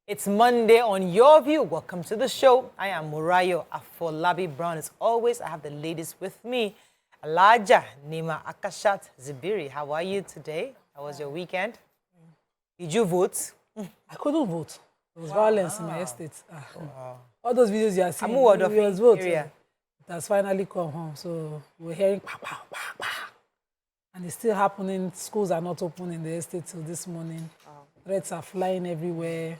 It's Monday on Your View. Welcome to the show. I am Murayo Afolabi Brown. As always, I have the ladies with me. Alaja Nima Akashat Zibiri. How are you today? How was your weekend? Did you vote? I couldn't vote. There was violence in my estate. All those videos you are seeing, we was vote. It has finally come home. So we're hearing pa, pa, pa, pa. And it's still happening. Schools are not open in the estate till this morning. Threats are flying everywhere.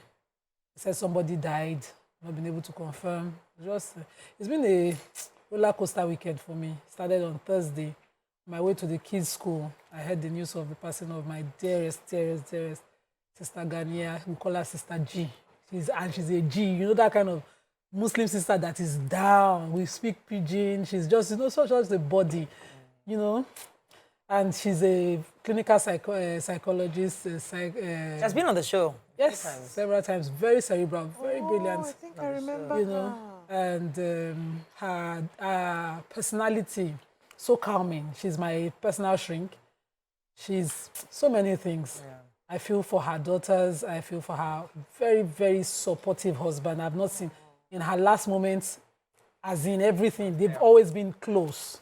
They said somebody died. Not been able to confirm. It's been a roller coaster weekend for me. Started on Thursday. On my way to the kids' school, I heard the news of the passing of my dearest Sister Gania. We call her Sister G. She's a G. You know, that kind of Muslim sister that is down. We speak pidgin. She's just, such as the body, And she's a clinical psychologist. She has been on the show. Yes, several times. Very cerebral, very brilliant. I think I remember And her personality, so calming. She's my personal shrink. She's so many things. Yeah. I feel for her daughters. I feel for her very, very supportive husband. I've not seen in her last moments, as in everything, they've always been close.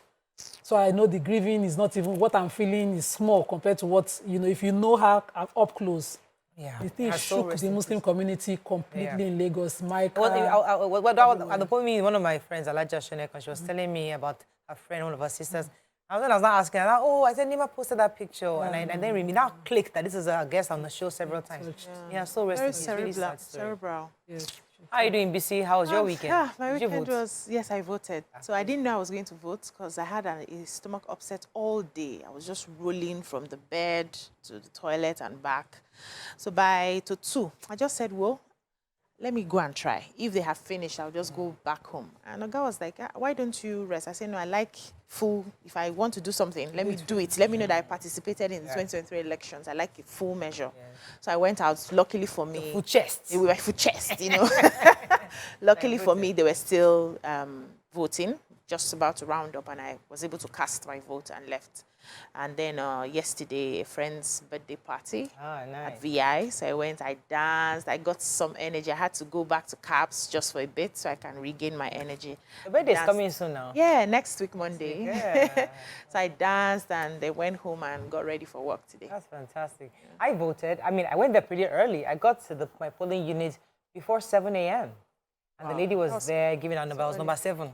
So I know the grieving is not even, what I'm feeling is small compared to what, if you know her up close. Yeah. The thing shook the Muslim community completely in Lagos. At the point, one of my friends, Alaja Shoneka, she was telling me about her friend, one of her sisters. I was not asking her, I said, Nima posted that picture. And then we now clicked that this is a guest on the show several times. Yeah, so resting. Very cerebral. Yes. How are you doing, BC? How was your weekend? My weekend was, yes, I voted. So I didn't know I was going to vote because I had a stomach upset all day. I was just rolling from the bed to the toilet and back. So by 2, I just said, well, let me go and try. If they have finished, I'll just go back home. And the guy was like, why don't you rest? I said, no, I like full. If I want to do something, let me do it. Let me know that I participated in the 2023 elections. I like a full measure. Yeah. So I went out. Luckily for me, full chest. They were full chest, Luckily for me, they were still voting, just about to round up, and I was able to cast my vote and left. And then yesterday, a friend's birthday party at VI. So I went, I danced, I got some energy. I had to go back to CAPS just for a bit so I can regain my energy. The birthday is coming soon now. Yeah, next week, Monday. Yeah. So I danced and they went home and got ready for work today. That's fantastic. Yeah. I voted. I went there pretty early. I got to my polling unit before 7 a.m. And the lady was there giving her number. I was number 7.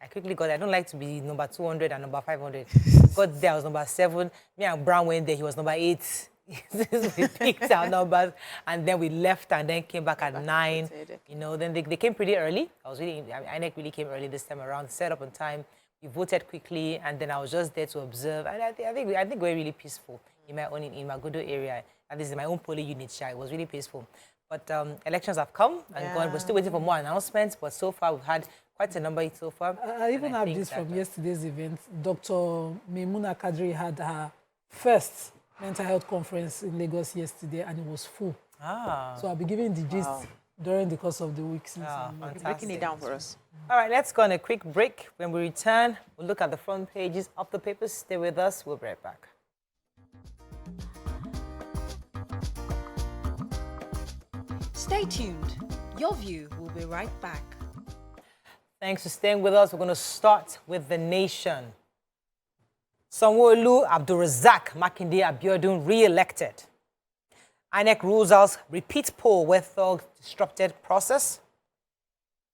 I quickly got there. I don't like to be number 200 and number 500. Got there, I was number 7. Me and Brown went there, he was number 8. We picked our numbers, and then we left and then came back at 9. Then they came pretty early. INEC really came early this time around, set up on time. We voted quickly, and then I was just there to observe. And I think we're really peaceful in my Magodo area. And this is my own polling unit, it was really peaceful. But elections have come and gone. We're still waiting for more announcements, but so far we've had quite a number so far. I even have this from yesterday's event. Dr. Maimuna Kadri had her first mental health conference in Lagos yesterday, and it was full. So I'll be giving the gist during the course of the week. Breaking it down for us. All right, let's go on a quick break. When we return, we'll look at the front pages of the papers. Stay with us. We'll be right back. Stay tuned. Your View will be right back. Thanks for staying with us. We're going to start with The Nation. Sanwo-Olu Abdulrazak Makinde Abiodun re-elected. INEC rules out repeat poll where thugs disrupted process.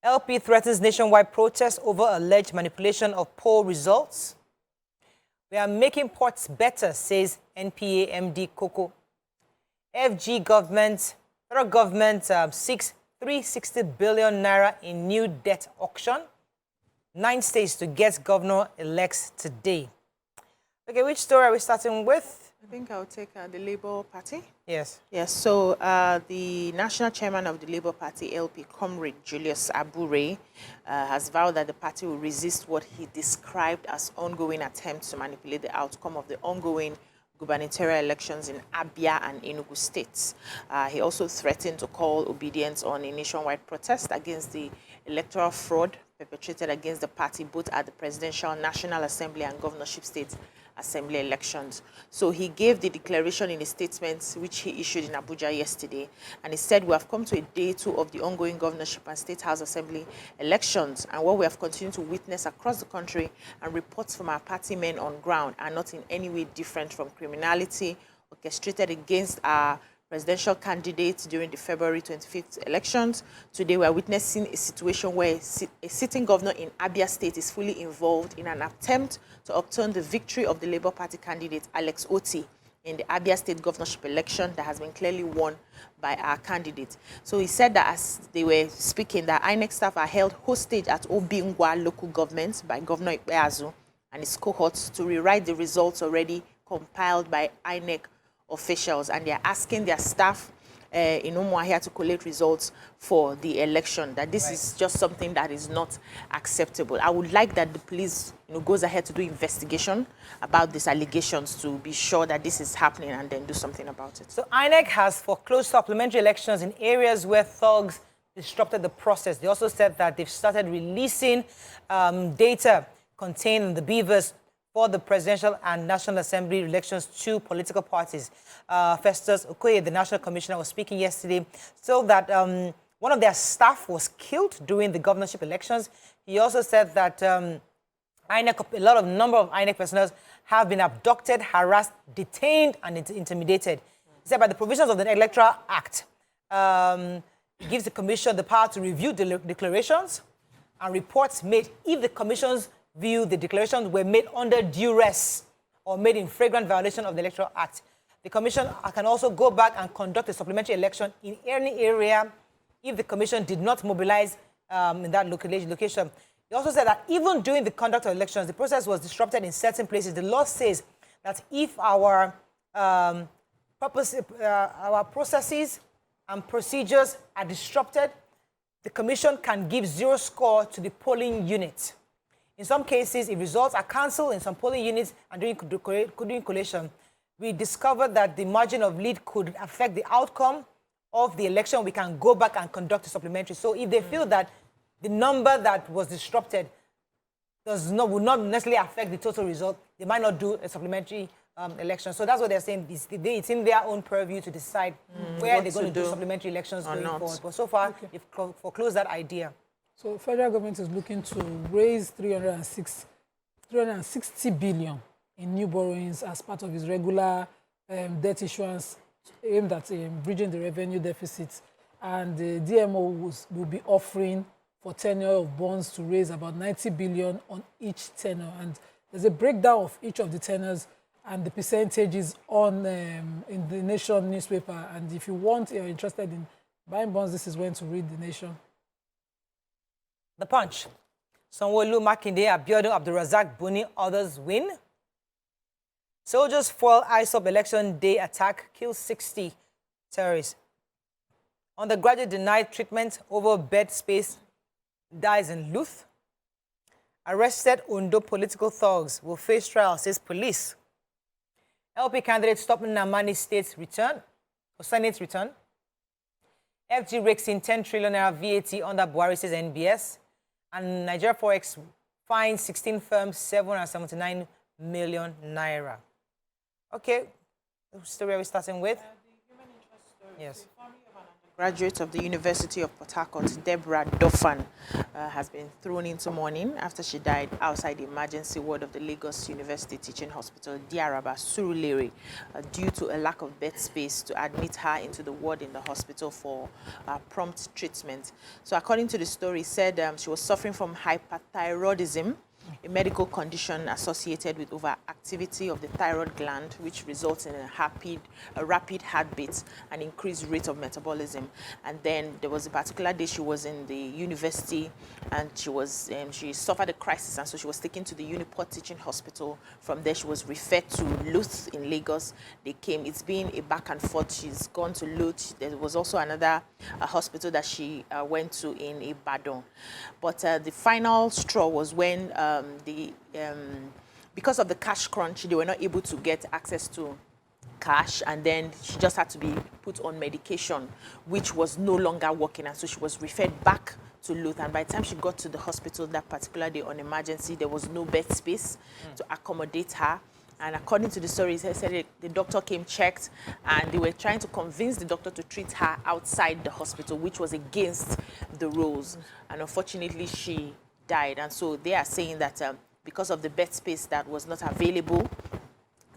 LP threatens nationwide protest over alleged manipulation of poll results. We are making ports better, says NPA MD Koko. Federal government seeks 360 billion naira in new debt auction. 9 states to get governor-elects today. Okay, which story are we starting with? I think I'll take the Labour Party. Yes. Yes, so the national chairman of the Labour Party, LP, Comrade Julius Abure, has vowed that the party will resist what he described as ongoing attempts to manipulate the outcome of the ongoing gubernatorial elections in Abia and Enugu states. He also threatened to call obedience on a nationwide protest against the electoral fraud perpetrated against the party both at the Presidential, National Assembly and governorship states Assembly elections. So he gave the declaration in a statement which he issued in Abuja yesterday, and he said, we have come to a day 2 of the ongoing governorship and State House Assembly elections, and what we have continued to witness across the country and reports from our party men on ground are not in any way different from criminality orchestrated against our presidential candidates during the February 25th elections. Today, we are witnessing a situation where a sitting governor in Abia State is fully involved in an attempt to obtain the victory of the Labour Party candidate, Alex Oti, in the Abia State governorship election that has been clearly won by our candidate. So he said that as they were speaking, that INEC staff are held hostage at Obingwa local government by Governor Ikpeazu and his cohorts to rewrite the results already compiled by INEC officials, and they are asking their staff in Umuahia to collate results for the election, that this is just something that is not acceptable. I would like that the police goes ahead to do investigation about these allegations to be sure that this is happening and then do something about it. So INEC has foreclosed supplementary elections in areas where thugs disrupted the process. They also said that they've started releasing data contained in the beavers for the presidential and national assembly elections to political parties. Festus Okoye, the national commissioner, was speaking yesterday, so that one of their staff was killed during the governorship elections. He also said that INEC, a number of INEC personnel have been abducted, harassed, detained, and intimidated. He said by the provisions of the Electoral Act, it gives the commission the power to review declarations and reports made if the commission's view the declarations were made under duress or made in flagrant violation of the Electoral Act. The commission can also go back and conduct a supplementary election in any area if the commission did not mobilize in that location. He also said that even during the conduct of elections, the process was disrupted in certain places. The law says that if our processes and procedures are disrupted, the commission can give 0 score to the polling unit. In some cases, if results are cancelled in some polling units and during collation, we discovered that the margin of lead could affect the outcome of the election. We can go back and conduct a supplementary. So if they feel that the number that was disrupted will not necessarily affect the total result, they might not do a supplementary election. So that's what they're saying. It's in their own purview to decide where they're going to do supplementary elections going forward. But so far, they've foreclosed that idea. So federal government is looking to raise 360 billion in new borrowings as part of its regular debt issuance aimed at bridging the revenue deficit. And the DMO will be offering for tenure of bonds to raise about 90 billion on each tenure. And there's a breakdown of each of the tenures and the percentages on in the Nation newspaper. And if you're interested in buying bonds, this is when to read the Nation. The Punch. Sanwo-Olu, Makinde, Abiodun, Abdulrazak, Buni, others win. Soldiers foil ISOP election day attack, kill 60 terrorists. Undergraduate denied treatment over bed space, dies in Luth. Arrested Ondo political thugs will face trial, says police. LP candidate stopping Namani State's return, or Senate's return. FG rakes in 10 trillion naira VAT under Buhari, says NBS. And Nigeria Forex fined 16 firms 779 million naira. Okay, the story we're starting with? The human interest story. Yes. The family of an undergraduate of the University of Port Harcourt, Deborah Dofan, has been thrown into mourning after she died outside the emergency ward of the Lagos University Teaching Hospital, Diaraba, Surulere, due to a lack of bed space to admit her into the ward in the hospital for prompt treatment. So according to the story, said she was suffering from hyperthyroidism, a medical condition associated with overactivity of the thyroid gland, which results in a rapid heartbeat and increased rate of metabolism. And then there was a particular day she was in the university, and she suffered a crisis, and so she was taken to the Uniport Teaching Hospital. From there, she was referred to Luth in Lagos. They came. It's been a back and forth. She's gone to Luth. There was also another hospital that she went to in Ibadan. But the final straw was when because of the cash crunch, they were not able to get access to cash, and then she just had to be put on medication, which was no longer working, and so she was referred back to Luth. And by the time she got to the hospital that particular day on emergency, there was no bed space to accommodate her. And according to the story, he said the doctor came, checked, and they were trying to convince the doctor to treat her outside the hospital, which was against the rules. And unfortunately, she died. And so they are saying that because of the bed space that was not available,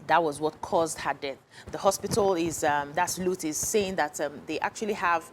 that was what caused her death. The hospital is, that's Lut, is saying that they actually have,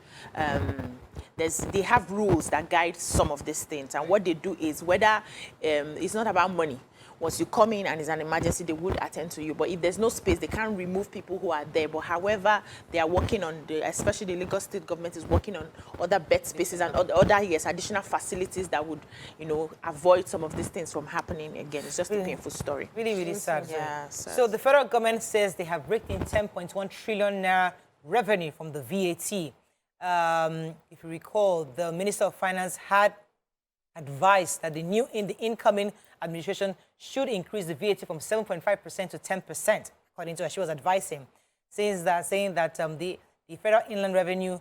they have rules that guide some of these things. And what they do is whether it's not about money. Once you come in and it's an emergency, they would attend to you. But if there's no space, they can't remove people who are there. But however, they are working on, especially the Lagos state government is working on other bed spaces and other, yes, additional facilities that would, you know, avoid some of these things from happening again. It's just a painful story. Really, really sad. Yeah, sad. So the federal government says they have raked in 10.1 trillion naira revenue from the VAT. If you recall, the Minister of Finance had advised that the incoming administration should increase the VAT from 7.5% to 10%, according to her. She was advising, saying that the federal inland revenue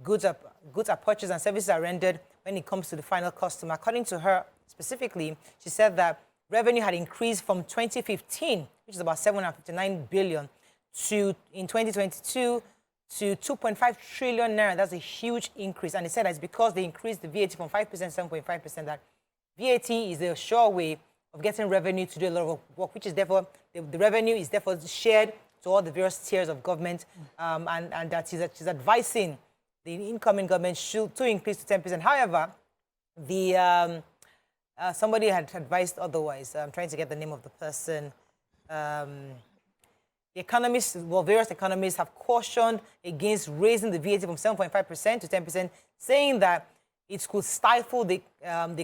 goods are purchased and services are rendered when it comes to the final customer. According to her specifically, she said that revenue had increased from 2015, which is about 759 billion, to in 2022 to 2.5 trillion naira. That's a huge increase. And they said that it's because they increased the VAT from 5% to 7.5%, that VAT is a sure way of getting revenue to do a lot of work, which is therefore, the revenue is therefore shared to all the various tiers of government, and that she's advising the incoming government to increase to 10%. However, somebody had advised otherwise. I'm trying to get the name of the person. The economists, well, various economists have cautioned against raising the VAT from 7.5% to 10%, saying that it could stifle the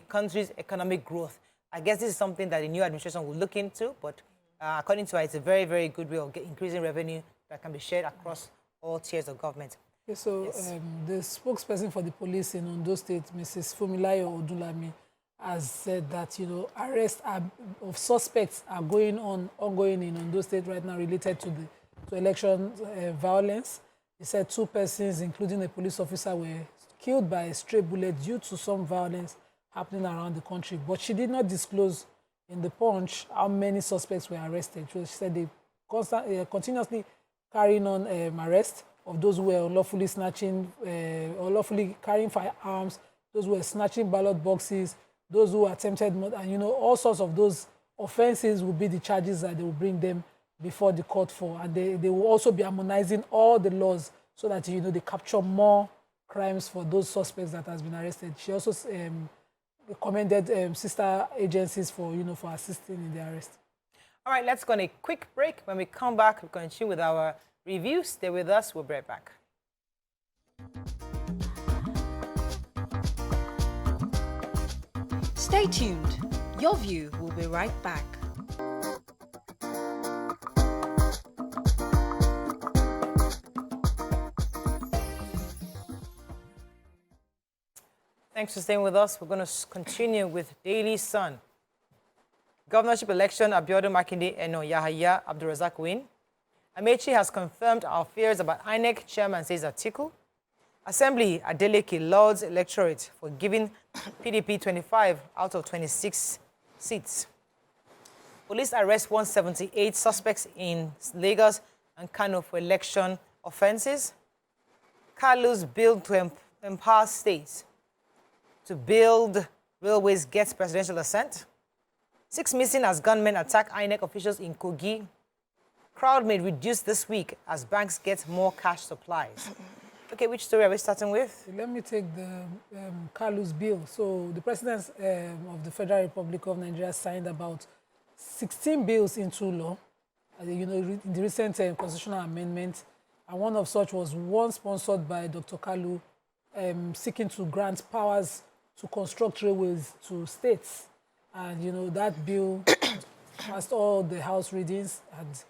country's economic growth. I guess this is something that the new administration will look into, but according to her, it's a very, very good way of increasing revenue that can be shared across all tiers of government. Okay, so yes. The spokesperson for the police in Ondo State, Mrs. Fumilayo Odulami, has said that, you know, arrests of suspects are ongoing in Ondo State right now related to election violence. He said 2 persons, including a police officer, were killed by a stray bullet due to some violence happening around the country. But she did not disclose in the Punch how many suspects were arrested. She said they continuously carrying on arrests of those who were unlawfully carrying firearms, those who were snatching ballot boxes, those who attempted murder, and, you know, all sorts of those offenses will be the charges that they will bring them before the court for. And they will also be harmonizing all the laws so that, you know, they capture more crimes for those suspects that has been arrested. She also commended sister agencies for, you know, for assisting in the arrest. All right, let's go on a quick break. When we come back, we'll continue with our review. Stay with us. We'll be right back. Stay tuned. Your View will be right back. Thanks for staying with us. We're going to continue with Daily Sun. Governorship election, Abiodun Makinde Eno Yahaya Abdulrazak win. Amechi has confirmed our fears about INEC, chairman says article. Assembly, Adeleke lauds electorate for giving PDP 25 out of 26 seats. Police arrest 178 suspects in Lagos and Kano for election offenses. Kalu's bill to empower states to build railways gets presidential assent. 6 missing as gunmen attack INEC officials in Kogi. Crowd may reduce this week as banks get more cash supplies. Okay, which story are we starting with? Let me take the Kalu's bill. So the President of the Federal Republic of Nigeria signed about 16 bills into law, you know, in the recent constitutional amendment. And one of such was one sponsored by Dr. Kalu, seeking to grant powers to construct railways to states. And, you know, that bill passed all the House readings and the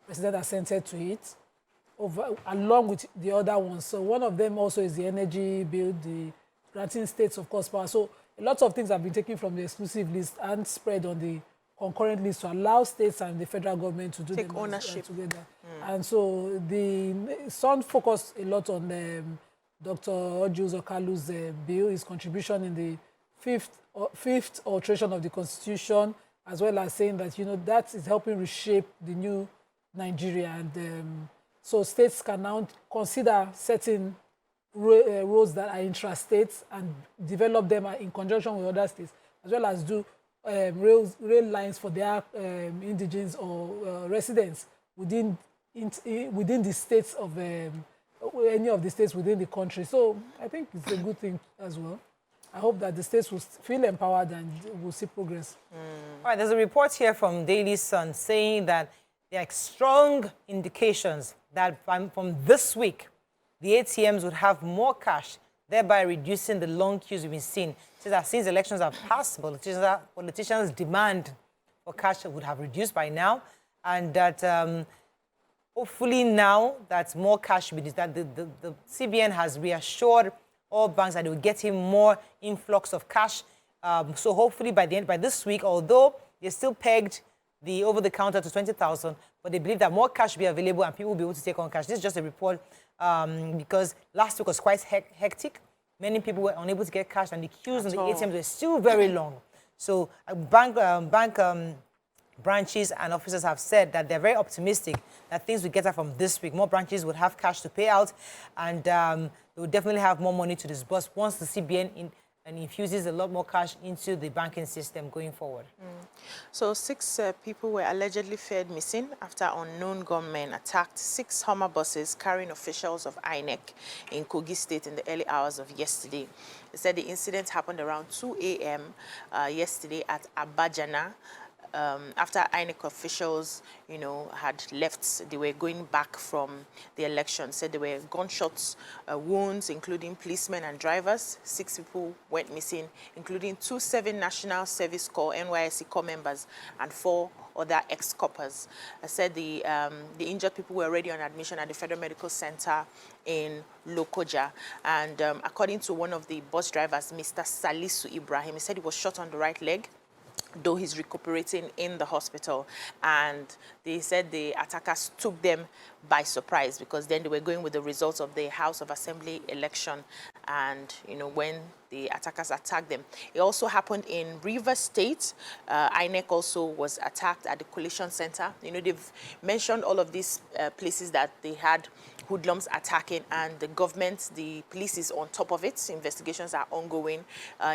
President assented to it, along with the other ones. So one of them also is the energy bill, the granting states, of course, power. So a lot of things have been taken from the exclusive list and spread on the concurrent list to allow states and the federal government to do take ownership together. And so the Sun focused a lot on Dr. Ojuzo Kalu's bill, his contribution in the fifth alteration of the Constitution, as well as saying that, that is helping reshape the new Nigeria. And so states can now consider certain roads that are intrastate and develop them in conjunction with other states, as well as do rail lines for their indigenes or residents within the states of any of the states within the country. So I think it's a good thing as well. I hope that the states will feel empowered and will see progress. All right, there's a report here from Daily Sun saying that there are strong indications that from this week, the ATMs would have more cash, thereby reducing the long queues we've been seeing. So that since elections have passed, politicians' demand for cash would have reduced by now, and that hopefully now that more cash will be that the CBN has reassured all banks that they will get him more influx of cash. So hopefully by this week, although they still pegged the over-the-counter to 20,000, but they believe that more cash will be available and people will be able to take on cash. This is just a report because last week was quite hectic. Many people were unable to get cash and the queues in the ATMs were still very long. So bank branches and officers have said that they're very optimistic that things will get out from this week. More branches would have cash to pay out, and they will definitely have more money to disburse once the CBN infuses a lot more cash into the banking system going forward. So 6 people were allegedly feared missing after unknown gunmen attacked 6 Hummer buses carrying officials of INEC in Kogi State in the early hours of yesterday. They said the incident happened around 2 a.m. Yesterday at Abajana. After INEC officials, had left, they were going back from the election. Said there were gunshots, wounds, including policemen and drivers. 6 people went missing, including 2 serving National Service Corps, NYSC Corps members, and 4 other ex-coppers. I said the injured people were already on admission at the Federal Medical Center in Lokoja. And according to one of the bus drivers, Mr. Salisu Ibrahim, he said he was shot on the right leg, though he's recuperating in the hospital. And they said the attackers took them by surprise because then they were going with the results of the House of Assembly election. And, when the attackers attacked them. It also happened in Rivers State. INEC also was attacked at the Coalition Center. They've mentioned all of these places that they had hoodlums attacking, and the government, the police is on top of it. Investigations are ongoing.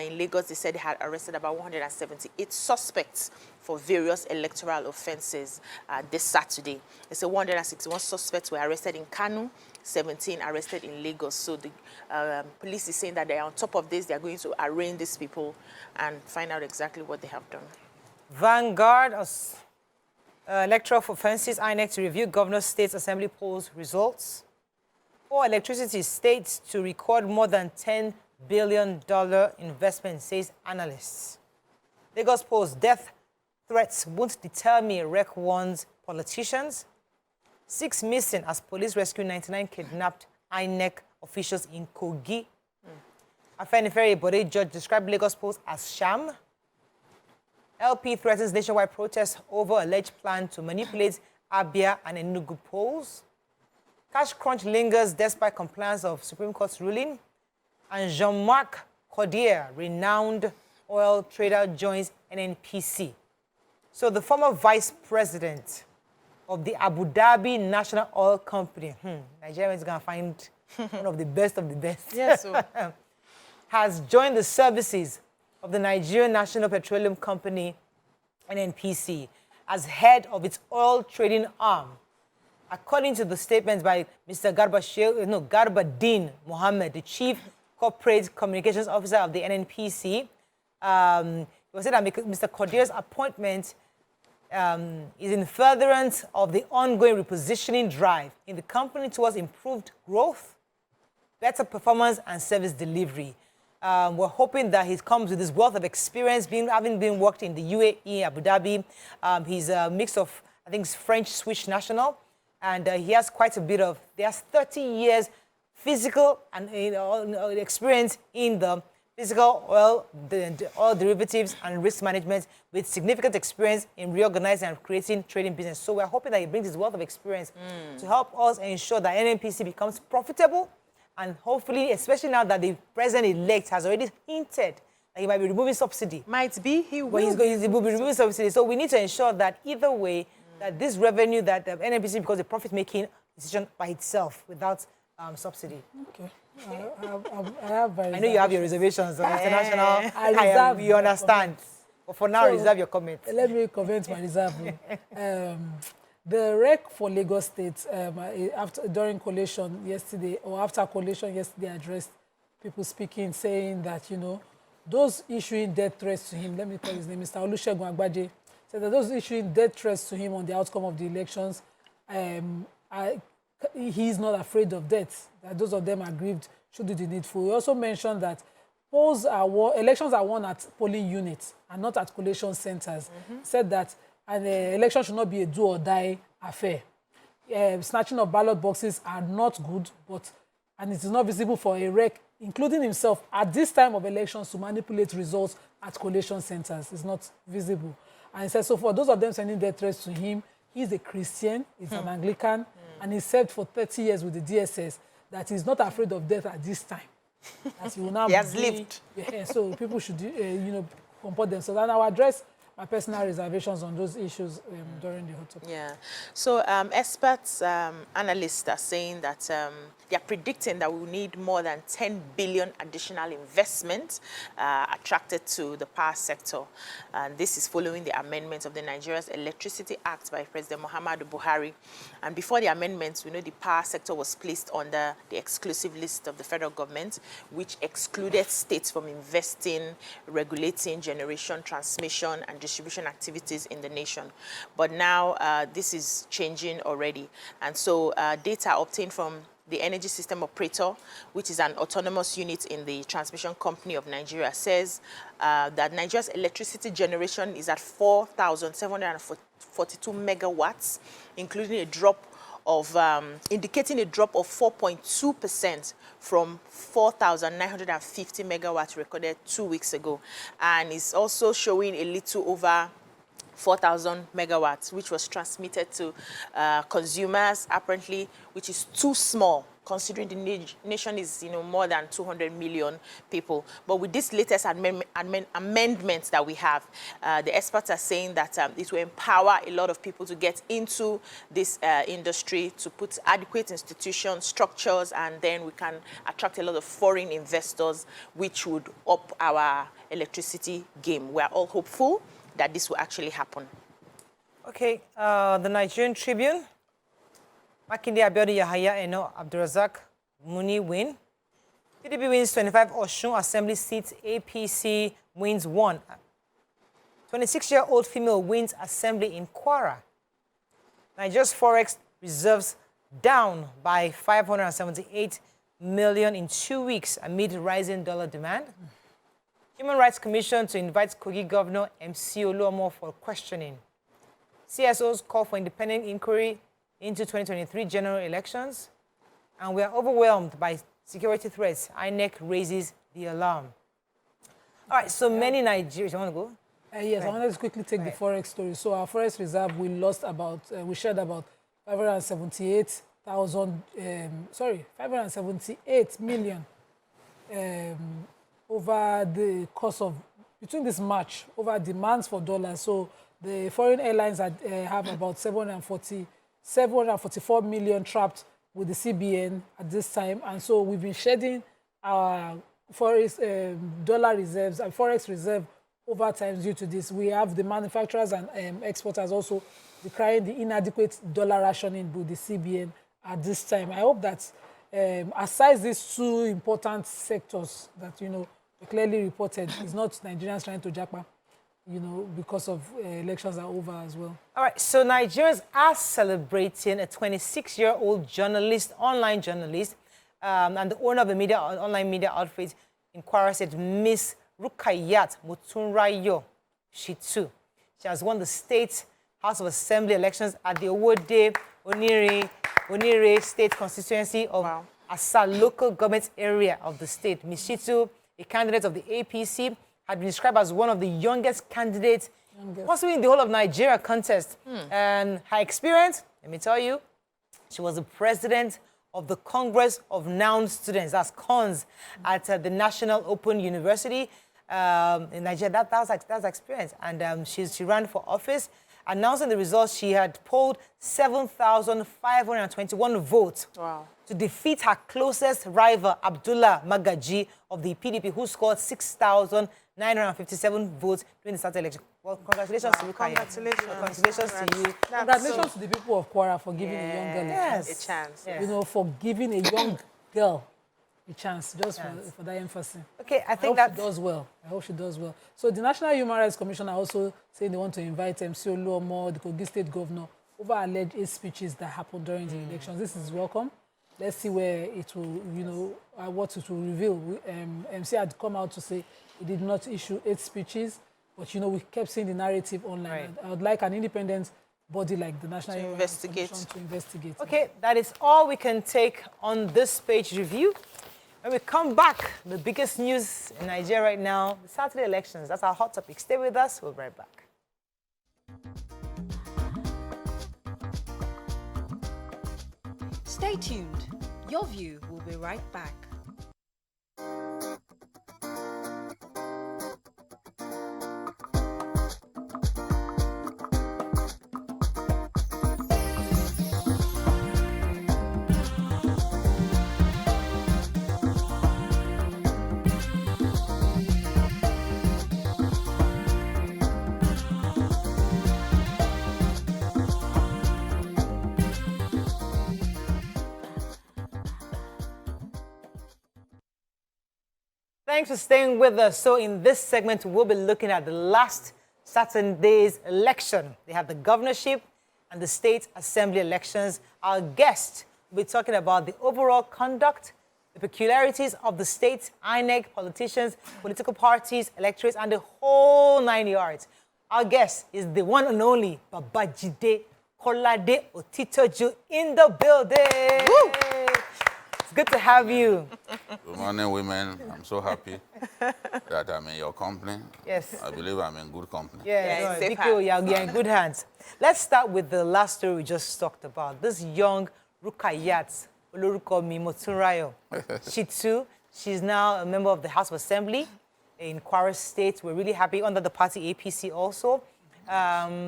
In Lagos, they said they had arrested about 178 suspects for various electoral offenses this Saturday. They said 161 suspects were arrested in Kano, 17 arrested in Lagos. So the police is saying that they are on top of this. They are going to arraign these people and find out exactly what they have done. Vanguard electoral offenses, INEC to review Governor State Assembly polls results. For electricity, states to record more than $10 billion investment, says analysts. Lagos polls, death threats won't deter me, REC warns politicians. 6 missing as police rescue 99 kidnapped INEC officials in Kogi. Afenifere Bode judge described Lagos polls as sham. LP threatens nationwide protests over alleged plan to manipulate Abia and Enugu polls. Cash crunch lingers despite compliance of Supreme Court's ruling. And Jean-Marc Cordier, renowned oil trader, joins NNPC. So the former vice president of the Abu Dhabi National Oil Company, Nigeria is going to find one of the best of the best, yes, has joined the services of the Nigerian National Petroleum Company, NNPC, as head of its oil trading arm. According to the statements by Mr. Garbadin Mohammed, the Chief Corporate Communications Officer of the NNPC, it was said that Mr. Cordier's appointment is in furtherance of the ongoing repositioning drive in the company towards improved growth, better performance, and service delivery. We're hoping that he comes with his wealth of experience, having been worked in the UAE, Abu Dhabi. He's a mix of, I think, French-Swiss national, and he has quite a bit of, there's 30 years physical and experience in the physical oil, the oil derivatives and risk management, with significant experience in reorganizing and creating trading business. So we're hoping that he brings his wealth of experience to help us ensure that NNPC becomes profitable. And hopefully, especially now that the president-elect has already hinted that he might be removing subsidy. Might be, he will. But he will be removing subsidy. So we need to ensure that either way, that this revenue that the NNPC becomes a profit-making decision by itself without subsidy. Okay. I have I know you have your reservations on international. You understand. But for now, reserve your comment. Let me comment my reserve. The rec for Lagos State during collation yesterday, or after collation yesterday, addressed people speaking, saying that, you know, those issuing death threats to him, let me call his name, Mr. Olusegun Agbaje, said that those issuing death threats to him on the outcome of the elections, he is not afraid of death, that those of them aggrieved should do the needful. He also mentioned that elections are won at polling units and not at collation centers. Said that an election should not be a do or die affair. Snatching of ballot boxes are not good, and it is not visible for a rec, including himself, at this time of elections to manipulate results at collation centers. It's not visible. And he said, so for those of them sending death threats to him, he's a Christian, he's an Anglican, and he served for 30 years with the DSS, that he's not afraid of death at this time. As he will now he has lived. Yeah, so people should, comport themselves. And I'll address my personal reservations on those issues during the hot topic. Yeah. So experts, analysts are saying that they are predicting that we will need more than 10 billion additional investment attracted to the power sector. And this is following the amendment of the Nigeria's Electricity Act by President Muhammadu Buhari. And before the amendments, we know the power sector was placed under the exclusive list of the federal government, which excluded states from investing, regulating generation, transmission, and distribution activities in the nation. But now this is changing already. And so data obtained from the Energy System Operator, which is an autonomous unit in the Transmission Company of Nigeria, says that Nigeria's electricity generation is at 4,742 megawatts, including a drop of, indicating a drop of 4.2% from 4,950 megawatts recorded 2 weeks ago. And it's also showing a little over 4,000 megawatts, which was transmitted to consumers, apparently, which is too small, considering the nation is, more than 200 million people. But with this latest amendments that we have, the experts are saying that it will empower a lot of people to get into this industry, to put adequate institutions, structures, and then we can attract a lot of foreign investors, which would up our electricity game. We are all hopeful that this will actually happen. Okay, the Nigerian Tribune. Makinde Abiodun Yahaya Eno Abdurazak Muni win. PDP wins 25 Osun Assembly seats. APC wins 1. 26-year-old female wins Assembly in Kwara. Nigeria's Forex reserves down by 578 million in 2 weeks amid rising dollar demand. Human Rights Commission to invite Kogi Governor MC Oluomo for questioning. CSOs call for independent inquiry into 2023 general elections. And we are overwhelmed by security threats. INEC raises the alarm. All right, so many Nigerians. You want to go? Yes, I want to quickly take the Forex story. So our Forex reserve, we shared about 578 million over the course of, between this March, over demands for dollars. So the foreign airlines have about 744 million trapped with the CBN at this time. And so we've been shedding our Forex dollar reserves and Forex reserve over time due to this. We have the manufacturers and exporters also decrying the inadequate dollar rationing with the CBN at this time. I hope that aside these two important sectors that, clearly reported, it's not Nigerians trying to japa, because of elections are over as well. All right, so Nigerians are celebrating a 26-year-old journalist, online journalist, and the owner of the online media outfit in Kwara said, Miss Rukayat Mutunrayo Shitu. She has won the State House of Assembly elections at the Owode Onire State Constituency of Asa local government area of the state. Ms. Shitu, a candidate of the APC, had been described as one of the youngest candidates, possibly in the whole of Nigeria contest. And her experience, let me tell you, she was the president of the Congress of Noun Students, that's CONS, at the National Open University. in Nigeria. That was experience. And she ran for office. Announcing the results, she had polled 7,521 votes to defeat her closest rival, Abdullah Magaji of the PDP, who scored 6,957 votes during the StarTimes election. Well, congratulations to you, Congratulations to you. Congratulations to the people of Kwara for giving a young girl a chance. Yes. You know, for giving a young girl a chance, just for that emphasis. Okay, I think that does well. I hope she does well. So the National Human Rights Commission are also saying they want to invite MC Oluomo, the Kogi State Governor, over alleged hate speeches that happened during the elections. This is welcome. Let's see where it will, you know, what it will reveal. MC had come out to say he did not issue hate speeches, but, you know, we kept seeing the narrative online. Right. I would like an independent body like the National Human Rights Commission to investigate. Okay, that is all we can take on this page review. When we come back, the biggest news in Nigeria right now, the Saturday elections. That's our hot topic. Stay with us. We'll be right back. Stay tuned. Your View will be right back. Thanks for staying with us. So in this segment, we'll be looking at the last Saturday's election. They have the governorship and the state assembly elections. Our guest will be talking about the overall conduct, the peculiarities of the state, INEC, politicians, political parties, electorates, and the whole 9 yards. Our guest is the one and only Babajide Kolade Otitoju in the building. Woo! Good to have you. Good morning, women. I'm so happy that I'm in your company. Yes. I believe I'm in good company. Yeah, BKO, you're in good hands. Let's start with the last story we just talked about. This young Rukayat Olurukomi Motunrayo. She's now a member of the House of Assembly in Kwara State. We're really happy, under the party APC also.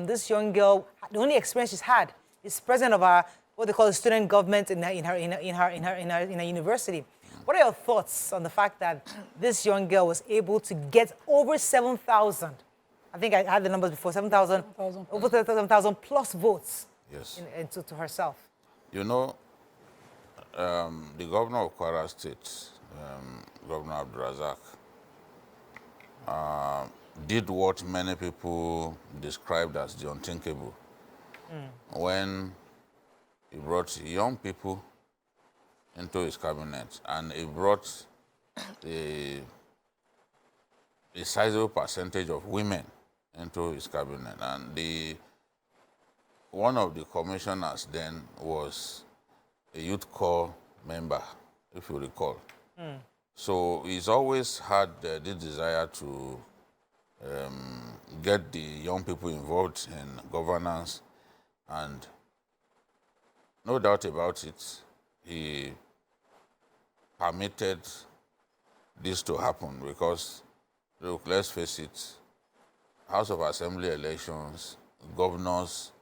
This young girl, the only experience she's had is president of our what they call the student government in her university. What are your thoughts on the fact that this young girl was able to get over 7,000? I think I had the numbers before, 7,000, over 7,000 plus votes to herself. You know, the governor of Kwara State, Governor Abdulrazak, did what many people described as the unthinkable. When he brought young people into his cabinet, and he brought a sizable percentage of women into his cabinet. And one of the commissioners then was a youth corps member, if you recall. So he's always had this desire to get the young people involved in governance, and no doubt about it, he permitted this to happen because, look, let's face it, House of Assembly elections, governors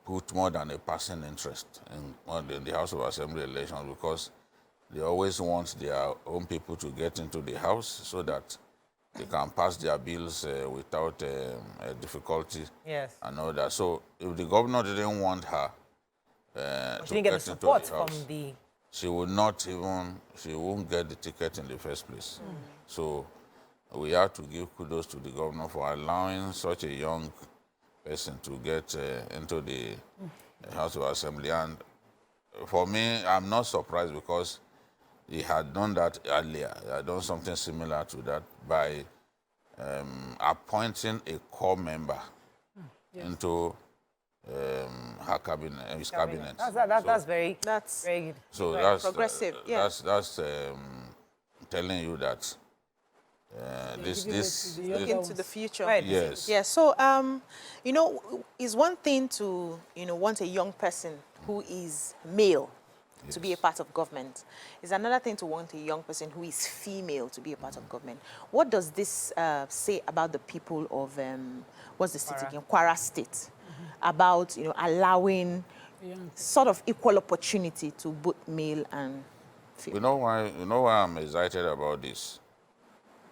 put more than a passing interest in the House of Assembly elections because they always want their own people to get into the House so that they can pass their bills without difficulty and all that. So if the governor didn't want her she didn't get the support from the... she won't get the ticket in the first place. So we have to give kudos to the governor for allowing such a young person to get into the House of Assembly. And for me, I'm not surprised because he had done that earlier. He had done something similar to that by appointing a core member into her cabinet, his cabinet. That's very good. So that's progressive. That's telling you that this look into the future. Right. Yes. Yeah. So you know, it's one thing to want a young person who is male. to be a part of government. It's another thing to want a young person who is female to be a part of government. What does this say about the people of, what's the state again? Kwara State. About, allowing sort of equal opportunity to both male and female. You know why I'm excited about this?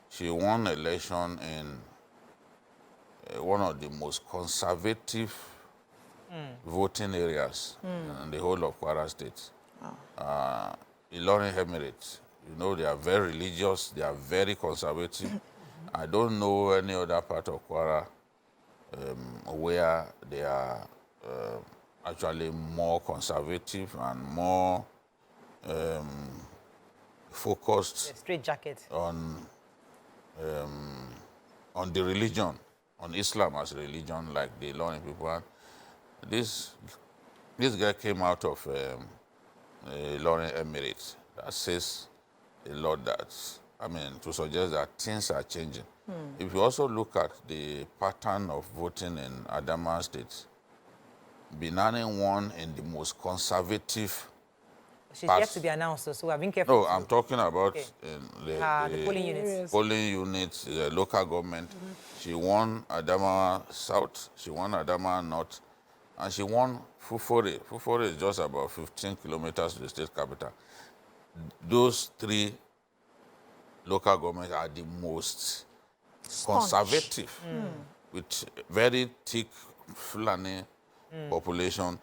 She won election in one of the most conservative voting areas in the whole of Kwara State. Ilorin Emirates. They are very religious, they are very conservative. I don't know any other part of Kwara where they are actually more conservative and more focused straight jacket on the religion, on Islam as religion, like the Ilorin people. And this guy came out of Ilorin Emirates. That says a lot, to suggest that things are changing. If you also look at the pattern of voting in Adamawa State, Binani won in the most conservative. She's yet to be announced, so I've been careful. No, I'm talking about the polling units. Polling units, the local government. She won Adamawa South, she won Adamawa North, and she won Fufore. Fufore is just about 15 kilometers to the state capital. Those three local governments are the most conservative, with very thick Fulani population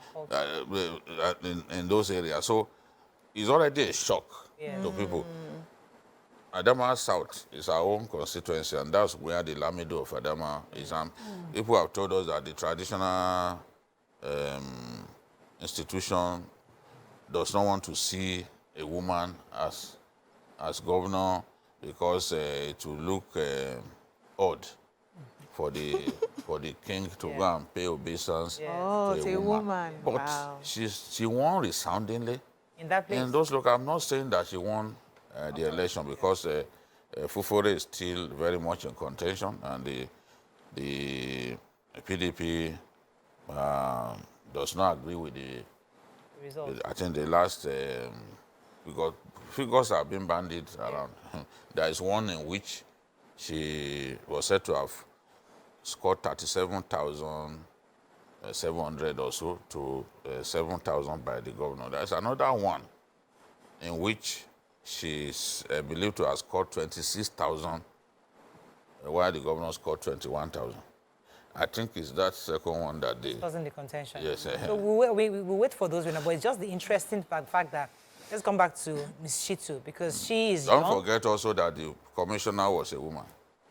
in those areas. So it's already a shock to people. Adamawa South is our own constituency, and that's where the Lamido of Adamawa is. People have told us that the traditional institution does not want to see a woman as governor because it will look odd for the king to go and pay obeisance to a woman. But wow. she won resoundingly. In that place? In those I'm not saying that she won the election because Fufore is still very much in contention, and the PDP does not agree with the results. I think the last because figures have been bandied around. There is one in which she was said to have scored 37,700 or so to 7,000 by the governor. There's another one in which she's believed to have scored 26,000, while the governor scored 21,000. I think it's that second one that they... Wasn't the contention. Yes. So we'll wait for those winners, but it's just the interesting fact that, let's come back to Ms. Shitu, because she is Don't young. forget also that the commissioner was a woman.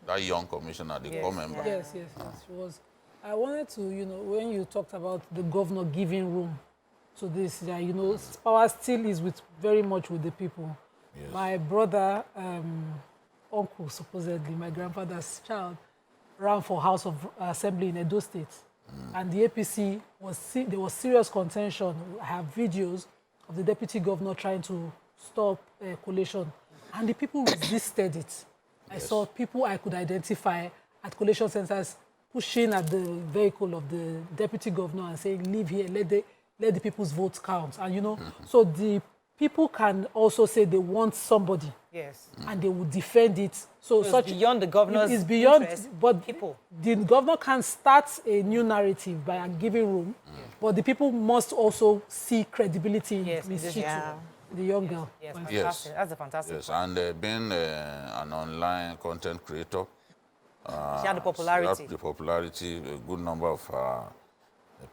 That young commissioner, the core member. Yes, she was. I wanted to, when you talked about the governor giving room to this, power still is very much with the people. Yes. My brother, uncle, supposedly, my grandfather's child, ran for House of Assembly in Edo State. And the APC, there was serious contention. I have videos of the deputy governor trying to stop collation. And the people resisted it. I saw people I could identify at collation centers pushing at the vehicle of the deputy governor and saying, leave here, let the people's votes count. And, so the people can also say they want somebody. Yes. And they will defend it. So it's beyond the governor's it's beyond, interest, but people. The governor can start a new narrative by giving room, but the people must also see credibility in the young girl. Yes, fantastic. That's a fantastic point. And being an online content creator, she had the popularity. She had the popularity. A good number of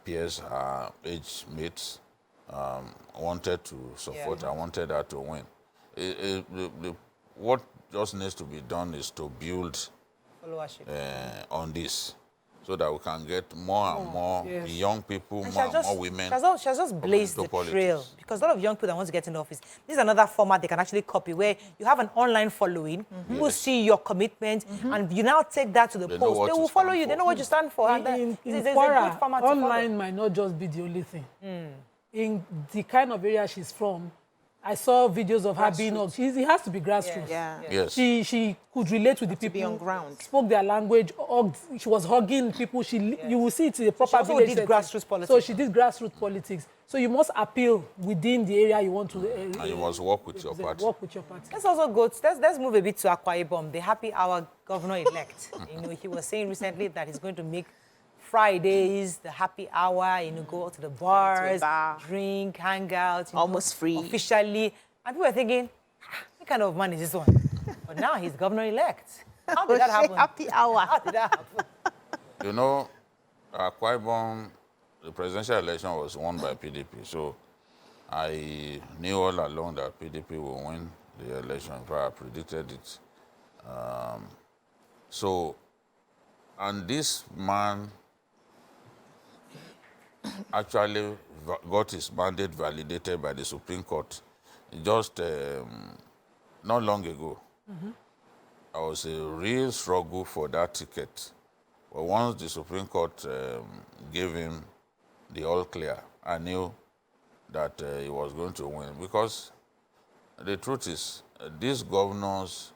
peers, her age mates, wanted to support her, wanted her to win. What just needs to be done is to build on this, so that we can get more and more young people, more and more women. She has just blazed the trail, because a lot of young people that want to get in office, this is another format they can actually copy, where you have an online following, people see your commitment, and you now take that to the post. They will follow you, they know what you stand for. In Kwara, online might not just be the only thing. In the kind of area she's from, I saw videos of her being hugged. It has to be grassroots. Yeah. Yes. She could relate with the people. Be on ground. Spoke their language. Hugged. She was hugging people. You will see it in a proper she also village did setting. grassroots politics. So she did grassroots politics. So you must appeal within the area you want to. And you must work with your party. Work with your party. Let's also go. Let's move a bit to Akwa Ibom, the happy hour governor-elect. He was saying recently that he's going to make Fridays the happy hour. Go out to the bars, drink, hang out. Almost free. Officially. And people are thinking, what kind of man is this one? But now he's governor-elect. How did that happen? Happy hour. How did that happen? Akwa Ibom, the presidential election was won by PDP. So I knew all along that PDP will win the election. In fact, I predicted it. And this man actually got his mandate validated by the Supreme Court just not long ago. I was a real struggle for that ticket. But once the Supreme Court gave him the all clear, I knew that he was going to win. Because the truth is, these governors,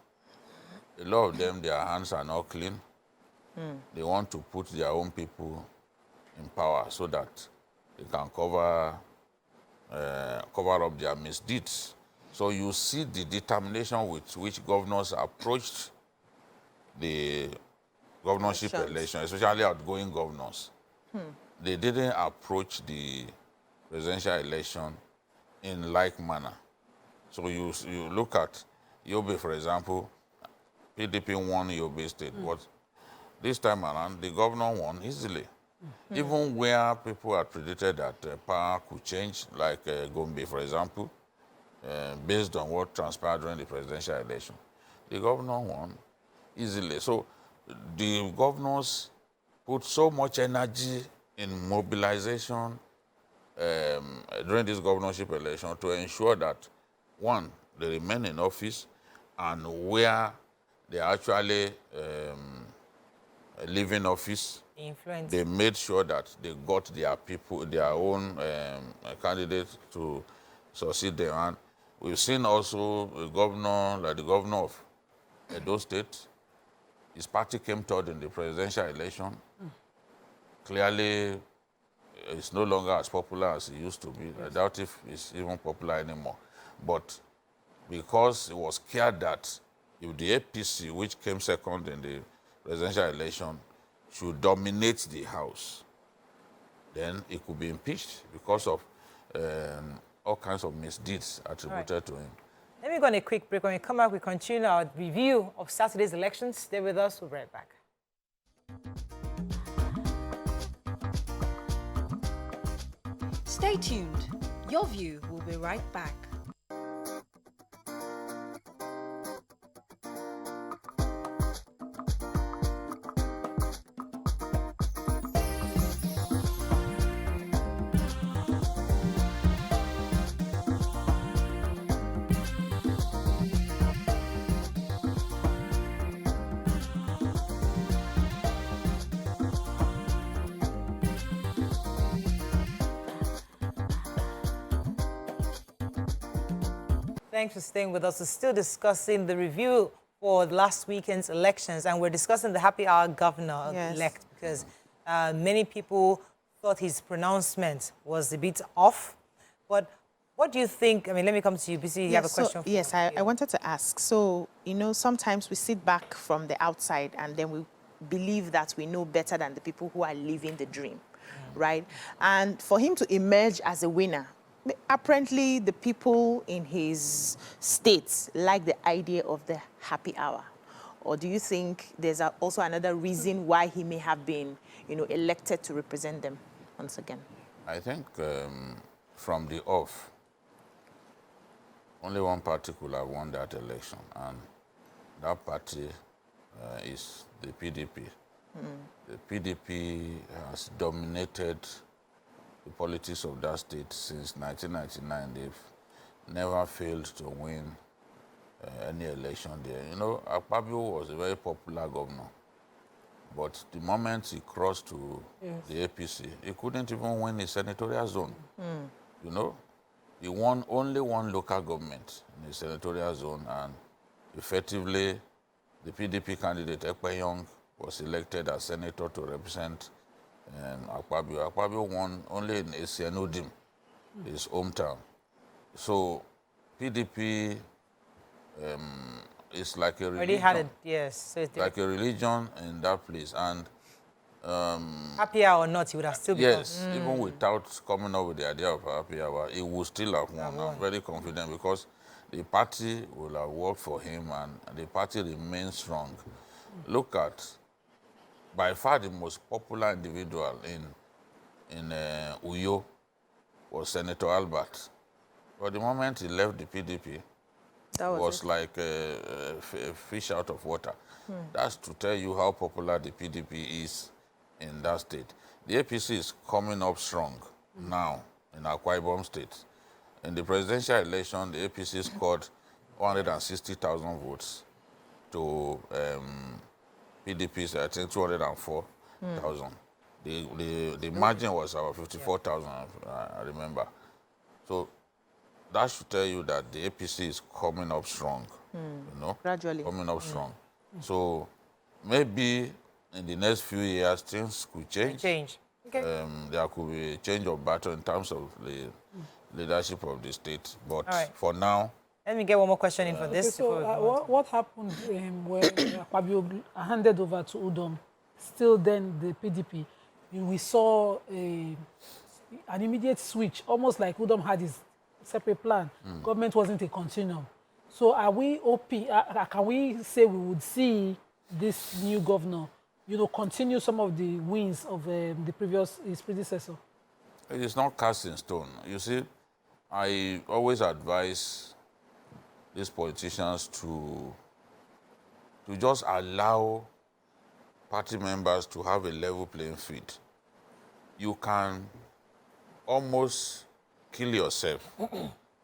a lot of them, their hands are not clean. They want to put their own people in power so that they can cover up their misdeeds. So you see the determination with which governors approached the governorship election, especially outgoing governors. They didn't approach the presidential election in like manner. So you look at Yobe, for example. PDP won Yobe State, but this time around, the governor won easily. Even where people had predicted that power could change, like Gombe, for example, based on what transpired during the presidential election, the governor won easily. So the governors put so much energy in mobilization during this governorship election to ensure that, one, they remain in office, and where they actually live in office, they made sure that they got their people, their own candidates to succeed them. And we've seen also a governor, like the governor of Edo State, his party came third in the presidential election. Clearly, it's no longer as popular as it used to be. I doubt if it's even popular anymore. But because it was clear that if the APC, which came second in the presidential election, should dominate the House, then it could be impeached because of all kinds of misdeeds attributed to him. Let me go on a quick break. When we come back, we continue our review of Saturday's elections. Stay with us. We'll be right back. Stay tuned. Your View will be right back. Thanks for staying with us. We're still discussing the review for last weekend's elections, and we're discussing the happy hour governor-elect because many people thought his pronouncement was a bit off. But what do you think? I mean, let me come to you. BC, you have a question? Yes, I wanted to ask. So, sometimes we sit back from the outside and then we believe that we know better than the people who are living the dream, right? And for him to emerge as a winner, apparently the people in his states like the idea of the happy hour. Or do you think there's also another reason why he may have been, elected to represent them once again? I think from the off, only one party could have won that election, and that party is the PDP. The PDP has dominated the politics of that state since 1999. They've never failed to win any election there. Akwa Ibom was a very popular governor, but the moment he crossed to the APC, he couldn't even win his senatorial zone. he won only one local government in the senatorial zone, and effectively, the PDP candidate, Ekpe Young, was elected as senator to represent Akwa Ibom. Akwa Ibom won only in Esienodim, his hometown. So, PDP is like a religion. Already had it, yes. So it's like a religion in that place. And happy hour or not, he would have still become. yes, even without coming up with the idea of a happy hour, he would still have won. I'm very confident because the party will have worked for him and the party remains strong. Look at, by far the most popular individual in Oyo was Senator Albert. But the moment he left the PDP, that was like a fish out of water. That's to tell you how popular the PDP is in that state. The APC is coming up strong now in Akwa Ibom State. In the presidential election, the APC scored 160,000 votes to PDP's, I think, 204,000. The margin was about 54,000, I remember. So that should tell you that the APC is coming up strong, you know? Gradually. Coming up strong. So maybe in the next few years, things could change. Okay. There could be a change of battle in terms of the leadership of the state. But for now... Let me get one more question in for this. So what happened when Akwa Ibom handed over to Udom? Still then the PDP, we saw an immediate switch, almost like Udom had his separate plan. Government wasn't a continuum. So are we open? Can we say we would see this new governor, you know, continue some of the wins of his predecessor? It is not cast in stone. You see, I always advise these politicians to just allow party members to have a level playing field. You can almost kill yourself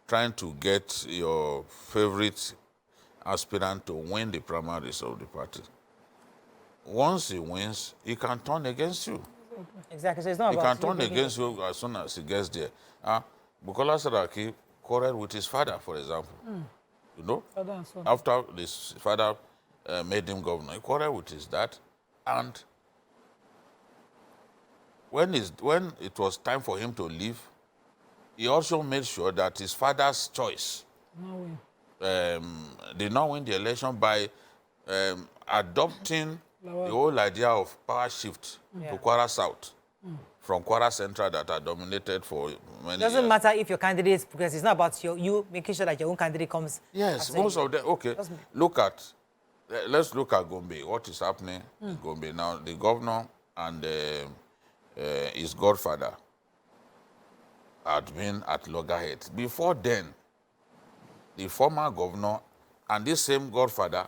trying to get your favorite aspirant to win the primaries of the party. Once he wins, he can turn against you. Exactly. So it's not he about... He can turn against you as soon as he gets there. Bukola Saraki quarreled with his father, for example. You know? After his father made him governor, he quarreled with his dad. And when it was time for him to leave, he also made sure that his father's choice did not win the election by adopting the whole idea of power shift to Kwara South from Kwara Central that had dominated for many years. It doesn't matter if your candidate, because it's not about you making sure that your own candidate comes. Yes, most of them. Okay, let's look at Gombe. What is happening in Gombe now? The governor and his godfather had been at loggerheads. Before then, the former governor and this same godfather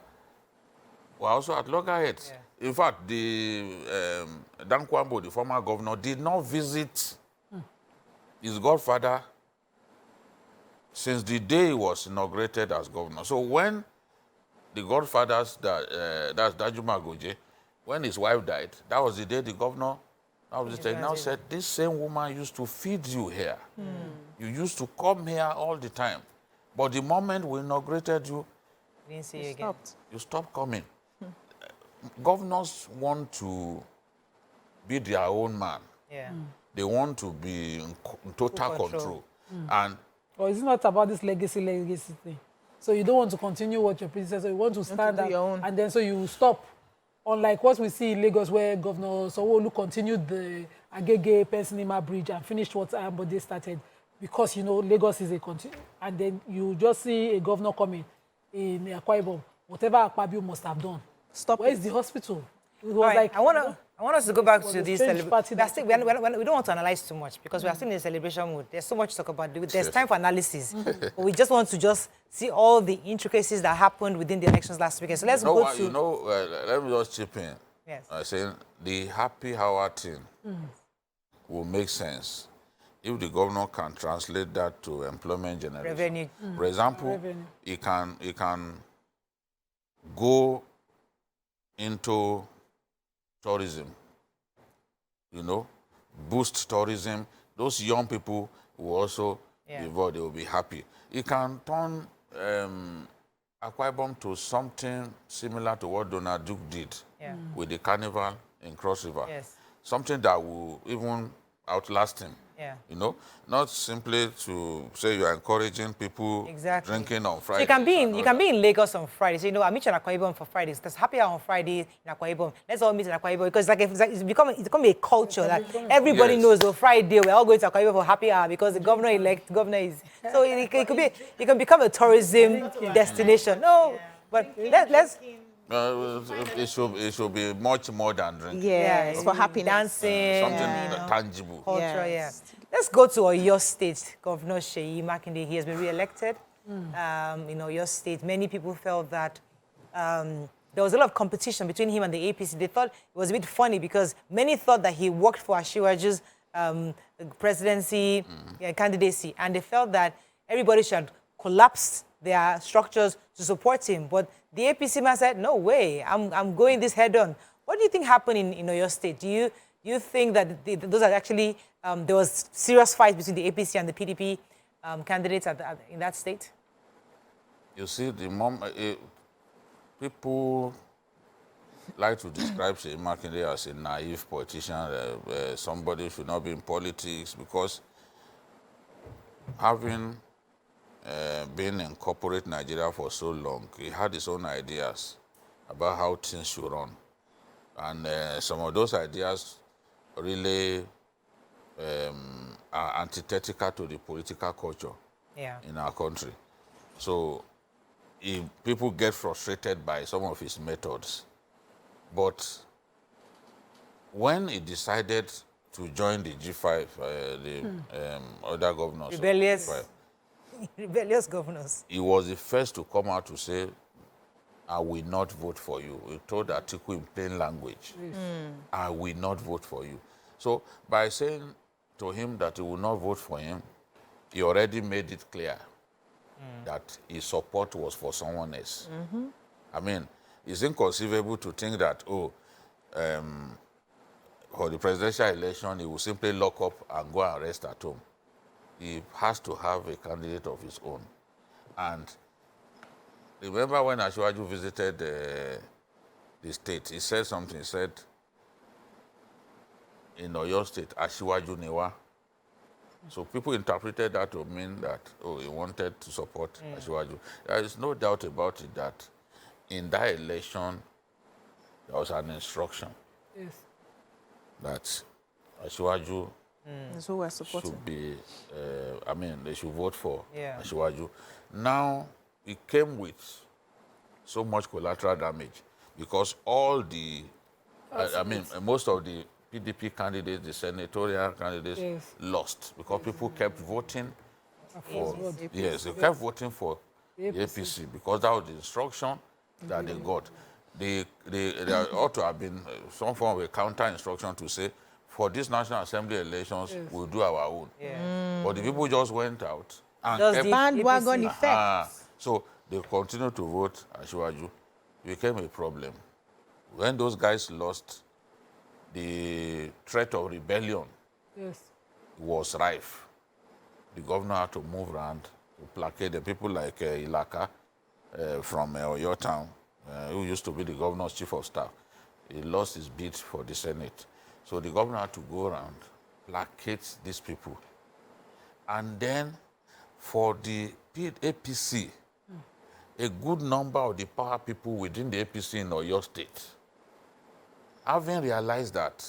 were also at loggerheads. Yeah. In fact, the Dan Kwambo, the former governor, did not visit his godfather since the day he was inaugurated as governor. So when the godfathers, that's Danjuma Goje, when his wife died, that was the day the governor now said, this same woman used to feed you here. You used to come here all the time. But the moment we inaugurated you, didn't see you again. You stopped coming. Governors want to be their own man. Yeah. They want to be in total control. And or is it not about this legacy thing? So you don't want to continue what your predecessor, you want to stand up, and then so you stop. Unlike what we see in Lagos, where Governor Sanwo-Olu continued the Agege Pensinima Bridge and finished what Ambode started, because, you know, Lagos is a continue. And then you just see a governor coming in Akwa Ibom, whatever Akwa Ibom must have done. Stop. Where is the hospital? It was like, I want us to go back to this celebration. We don't want to analyze too much because we are still in a celebration mood. There's so much to talk about. There's time for analysis. But we just want to just see all the intricacies that happened within the elections last weekend. So let's go to... let me just chip in. Yes. Saying the happy hour thing will make sense if the governor can translate that to employment generation. Revenue. For example, he can go into tourism, you know, boost tourism. Those young people will also the vote, they will be happy. It can turn Akwa Ibom to something similar to what Donald Duke did with the carnival in Cross River. Yes. Something that will even outlast him. Yeah. You know, not simply to say you are encouraging people drinking on Friday. So you can be in Lagos on Friday. So, you know, I meet you in Akwa Ibom for Fridays. There's happy hour on Friday in Akwa Ibom. Let's all meet in Akwa Ibom because it's become a culture that everybody knows. On Friday, we're all going to Akwa Ibom for happy hour because the governor is. So it can become a tourism destination. No, but let's. It should be much more than drinking. Yes, for happiness. Dancing. Something tangible. Culture, Let's go to Oyo State. Governor Seyi Makinde, he has been re-elected. In Oyo State, many people felt that there was a lot of competition between him and the APC. They thought it was a bit funny because many thought that he worked for Asiwaju's presidency candidacy, and they felt that everybody should collapse their structures to support him. But the APC man said, no way, I'm going this head on. What do you think happened in Oyo State? Do you think that those are actually, there was serious fight between the APC and the PDP candidates in that state? You see, people like to describe Seyi Makinde as a naive politician, somebody who should not be in politics, because having been in corporate Nigeria for so long, he had his own ideas about how things should run. And some of those ideas really are antithetical to the political culture in our country. So people get frustrated by some of his methods. But when he decided to join the G5, other governors, rebellious governors, he was the first to come out to say, I will not vote for you. He told Atiku in plain language, I will not vote for you. So by saying to him that he will not vote for him, he already made it clear that his support was for someone else. I mean, it's inconceivable to think that, for the presidential election, he will simply lock up and go and rest at home. He has to have a candidate of his own. And remember when Asiwaju visited the state, he said something. He said, in Oyo State, Asiwaju Newa. So people interpreted that to mean that, he wanted to support Asiwaju. There is no doubt about it that in that election, there was an instruction that Asiwaju should be, they should vote for Asiwaju. Now, it came with so much collateral damage because all the, most of the PDP candidates, the senatorial candidates lost because people kept voting for, they kept voting for the APC because that was the instruction that they got. There ought to have been some form of a counter instruction to say, for these National Assembly elections, we'll do our own. But the people just went out and kept bandwagon effect. So they continued to vote Asiwaju. It became a problem. When those guys lost, the threat of rebellion was rife. The governor had to move around to placate the people like Ilaka from Oyo Town, who used to be the governor's chief of staff. He lost his bid for the Senate. So the governor had to go around, placate these people. And then for the APC, a good number of the power people within the APC in Oyo State, having realized that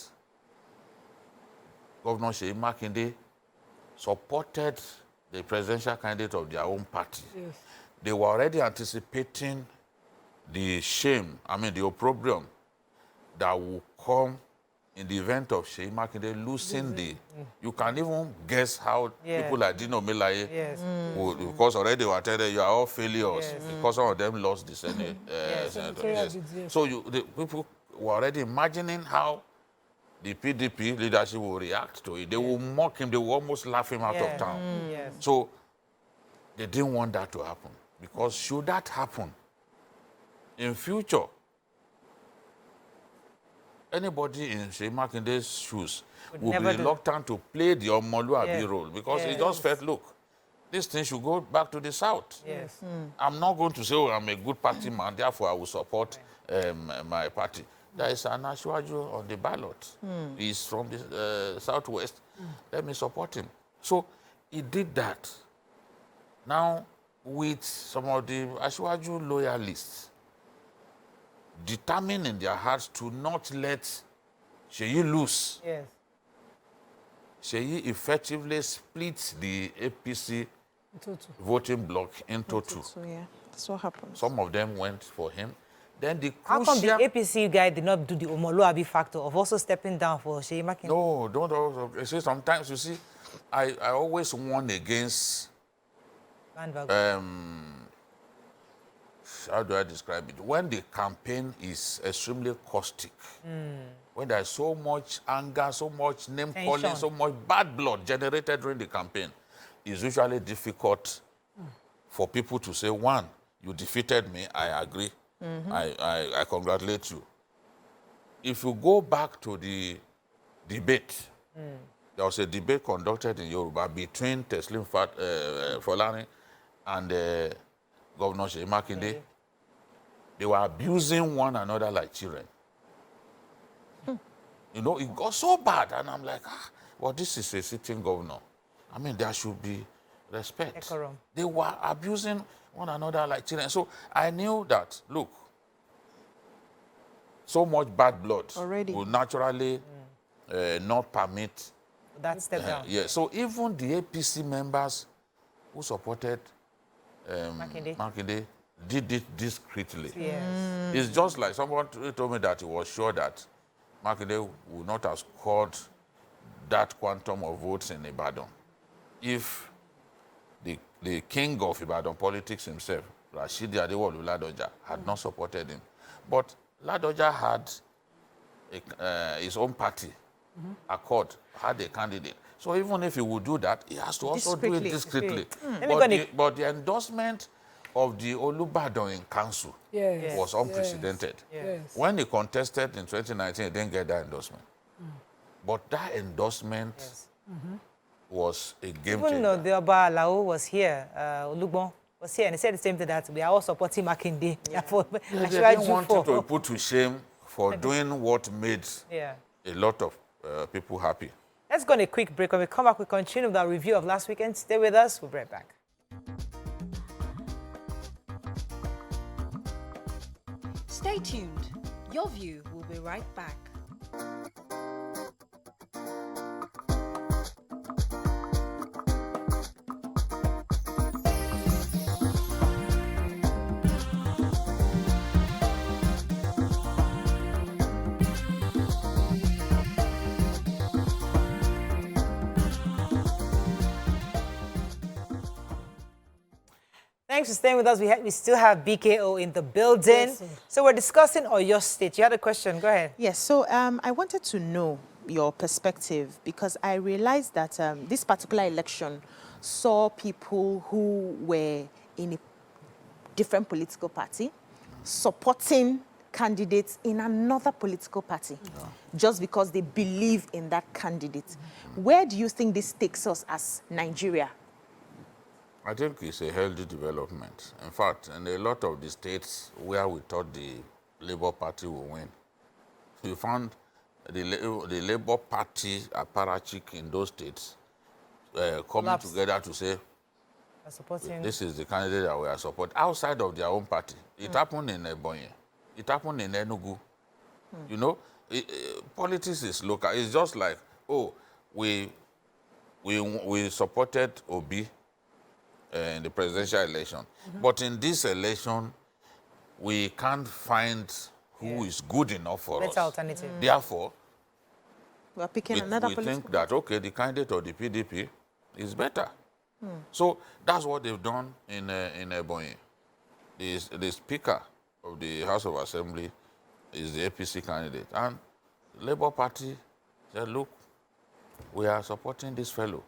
Governor Seyi Makinde supported the presidential candidate of their own party, they were already anticipating the shame, the opprobrium that will come in the event of Seyi Makinde losing the... You can even guess how people like Dino Melaye would, because already they were telling you are all failures because some of them lost the Senate. So the people were already imagining how the PDP leadership will react to it. They will mock him. They will almost laugh him out of town. So they didn't want that to happen because should that happen in future, anybody in Seyi Makinde's shoes would be reluctant to play the Omoluabi role because he just felt, look, this thing should go back to the South. Yes. I'm not going to say, oh, I'm a good party man, therefore I will support my party. There is an Asiwaju on the ballot. He's from the Southwest. Let me support him. So he did that. Now, with some of the Asiwaju loyalists determined in their hearts to not let Seyi lose, Yes. Seyi effectively splits the APC voting bloc into two. So yeah, that's what happened. Some of them went for him. Then the How come the crucial... APC guy did not do the Omoluabi factor of also stepping down for Seyi Makinde? No, don't also... You see, sometimes, you see, I always warn against... how do I describe it? When the campaign is extremely caustic, when there's so much anger, so much name-calling, so much bad blood generated during the campaign, it's usually difficult for people to say, one, you defeated me, I agree, I congratulate you. If you go back to the debate, there was a debate conducted in Yoruba between Teslim Folani and Governor Seyi Makinde. They were abusing one another like children. You know, it got so bad, and I'm like, well, this is a sitting governor. I mean, there should be respect. Decorum. They were abusing one another like children. So I knew that, look, so much bad blood Already would naturally not permit That step down. yeah. So even the APC members who supported Makinde did it discreetly. Yes. It's just like someone told me that he was sure that Makinde would not have scored that quantum of votes in Ibadan if the king of Ibadan politics himself, Rashidi Adewolu Ladoja, had not supported him. But Ladoja had his own party, Accord, had a candidate. So even if he would do that, he has to also do it discreetly. But the endorsement of the Olubadan in council was unprecedented. Yes. When he contested in 2019, he didn't get that endorsement. But that endorsement was a game changer. Even though the Oba Alao was here, Olugbon was here, and he said the same thing, that we are all supporting Makinde. They didn't want him to be put to shame for doing what made a lot of people happy. Let's go on a quick break. When we come back, we continue with our review of last weekend. Stay with us. We'll be right back. Stay tuned. Your view will be right back. Thanks for staying with us. We still have BKO in the building. Yes, So we're discussing Oyo State. You had a question. Go ahead. Yes, so I wanted to know your perspective because I realized that this particular election saw people who were in a different political party supporting candidates in another political party just because they believe in that candidate. Where do you think this takes us as Nigeria? I think it's a healthy development. In fact, in a lot of the states where we thought the Labour Party would win, we found the Labour Party apparatchik in those states coming together to say, this is the candidate that we are supporting, outside of their own party. It happened in Ebonyi. It happened in Enugu. You know, politics is local. It's just like, oh, we supported Obi in the presidential election. But in this election, we can't find who is good enough for us. Better alternative. Therefore, We're picking another we political think that, okay, the candidate of the PDP is better. So that's what they've done in Ebonyi. The Speaker of the House of Assembly is the APC candidate. And the Labour Party said, look, we are supporting this fellow.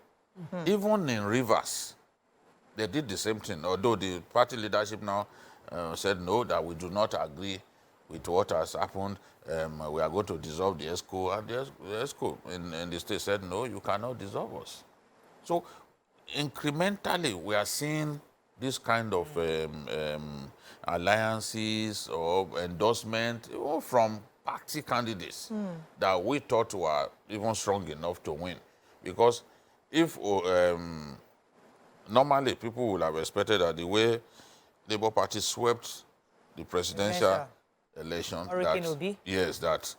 Even in Rivers, they did the same thing, although the party leadership now said no, that we do not agree with what has happened. We are going to dissolve the ESCO. And the ESCO in the state said, no, you cannot dissolve us. So incrementally, we are seeing this kind of alliances or endorsement even from party candidates that we thought were even strong enough to win. Because if normally people would have expected that the way Labour Party swept the presidential election, yes, that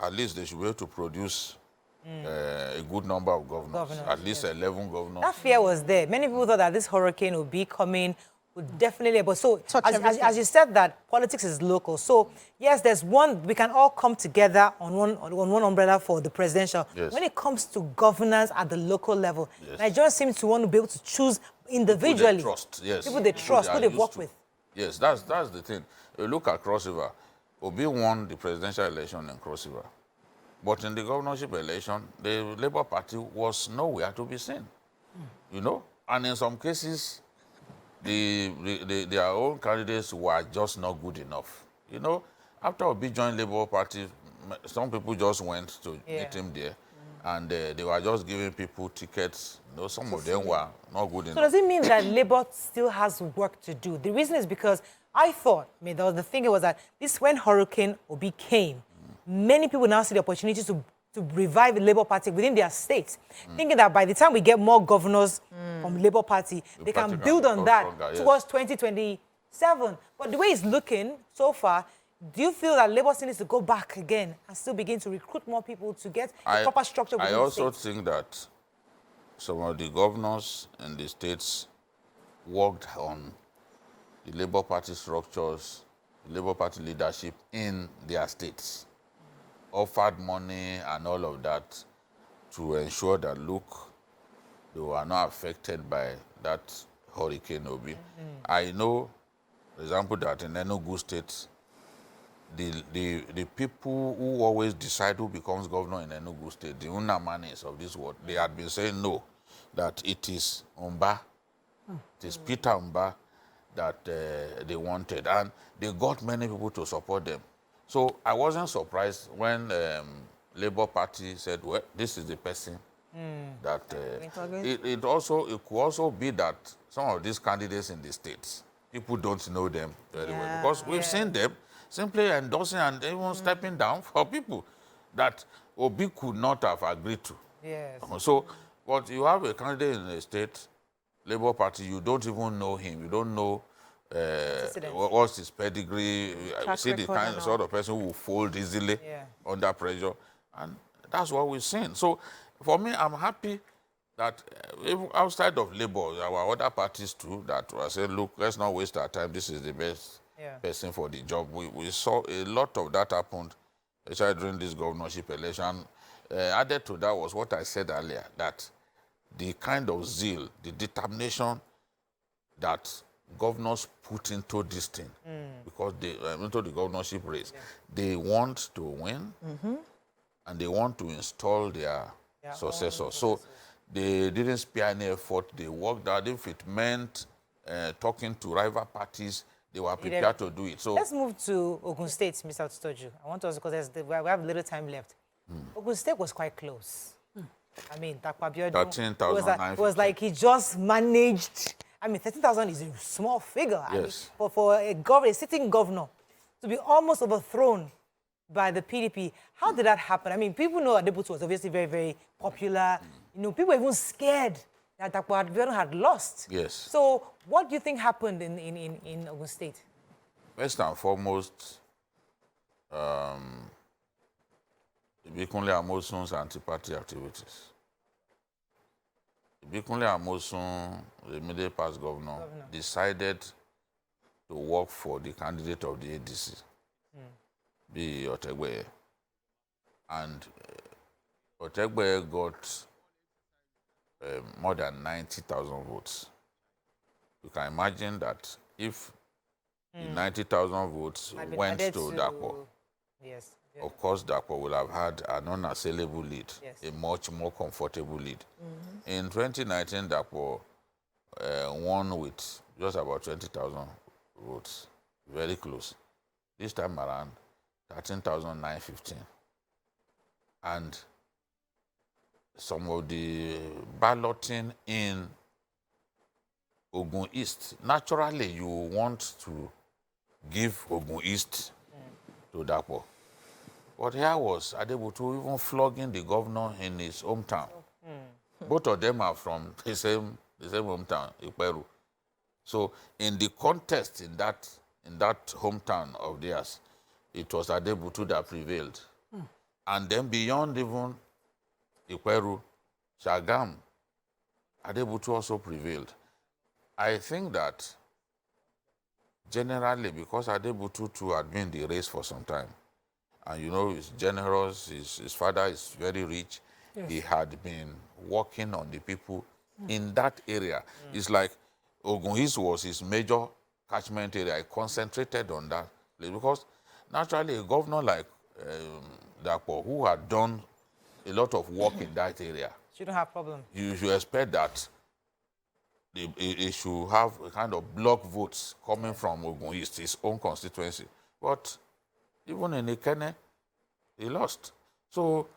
at least they should be able to produce a good number of governors, at least 11 governors. That fear was there. Many people thought that this hurricane would be coming, would definitely, but so as you said that politics is local. So yes, there's one, we can all come together on one umbrella for the presidential. Yes. When it comes to governance at the local level, Nigerians seem to want to be able to choose individually. People they trust, yes. People they trust, who they work with. Yes, that's the thing. You look at Cross River, Obi won the presidential election in Cross River. But in the governorship election, the Labour Party was nowhere to be seen. You know? And in some cases, their own candidates were just not good enough. You know, after Obi joined Labour Party, some people just went to meet him there. And they were just giving people tickets. You know, some of them were not good enough. So does it mean that Labour still has work to do? The reason is because I thought, I mean, the thing was that when Hurricane Obi came, many people now see the opportunity to revive the Labour Party within their states, thinking that by the time we get more governors from Labour Party, they can build on that towards 2027. But the way it's looking so far, do you feel that Labour still needs to go back again and still begin to recruit more people to get a proper structure within I also the think that some of the governors in the states worked on the Labour Party structures, the Labour Party leadership in their states, offered money and all of that to ensure that, look, they were not affected by that Hurricane Obi. I know, for example, that in Enugu State, the people who always decide who becomes governor in Enugu State, the Unamanis of this world, they had been saying no, that it is Umba, it is Peter Umba that they wanted. And they got many people to support them. So I wasn't surprised when Labour Party said, well, this is the person that... it could also be that some of these candidates in the states, people don't know them very well. Because we've seen them simply endorsing and even stepping down for people that Obi could not have agreed to. Yes. So, but you have a candidate in a state, Labour Party, you don't even know him. You don't know what's his pedigree. You see the kind of sort of person who will fold easily under pressure. And that's what we've seen. So, for me, I'm happy that even outside of Labour, there were other parties too that were saying, look, let's not waste our time. This is the best person for the job. We saw a lot of that happened, especially during this governorship election. Added to that was what I said earlier, that the kind of zeal, the determination that governors put into this thing, because they into the governorship race, they want to win, and they want to install their successors. So they didn't spare any effort. They worked out. If it meant talking to rival parties, they were prepared to do it. So let's move to Ogun State, Mr. Otitoju. I want us, because we have little time left. Ogun State was quite close. I mean, Akwa Ibom 13,000. It was like he just managed. I mean, 13,000 is a small figure. Yes. I mean, for a sitting governor to be almost overthrown by the PDP. How did that happen? I mean, people know Adebutu was obviously very, very popular. You know, people were even scared that Akwa Ibom had lost. Yes. So what do you think happened in Ogun State? First and foremost, Ibikunle Amosun's anti-party activities. Ibikunle Amosun, the immediate past governor, decided to work for the candidate of the ADC, be Otegbeye. And Otegbeye got more than 90,000 votes. You can imagine that if the 90,000 votes went to Dapo, of course, Dapo will have had an unassailable lead, a much more comfortable lead. In 2019, Dapo won with just about 20,000 votes, very close. This time around, 13,915. And some of the balloting in Ogun East, naturally you want to give Ogun East to Dapo. But here was Adebutu even flogging the governor in his hometown. Both of them are from the same hometown, Ikperu. So in the contest in that hometown of theirs, it was Adebutu that prevailed. And then beyond even Ikperu, Shagam, Adebutu also prevailed. I think that generally, because Adebutu too had been in the race for some time, and you know, he's generous, his father is very rich, yes. He had been working on the people in that area. It's like Ogun East was his major catchment area. He concentrated on that place because naturally a governor like Dapo, who had done a lot of work in that area, shouldn't have problem. You should expect that he should have a kind of block votes coming from Ogun East, his own constituency. But even in Ikene, he lost. So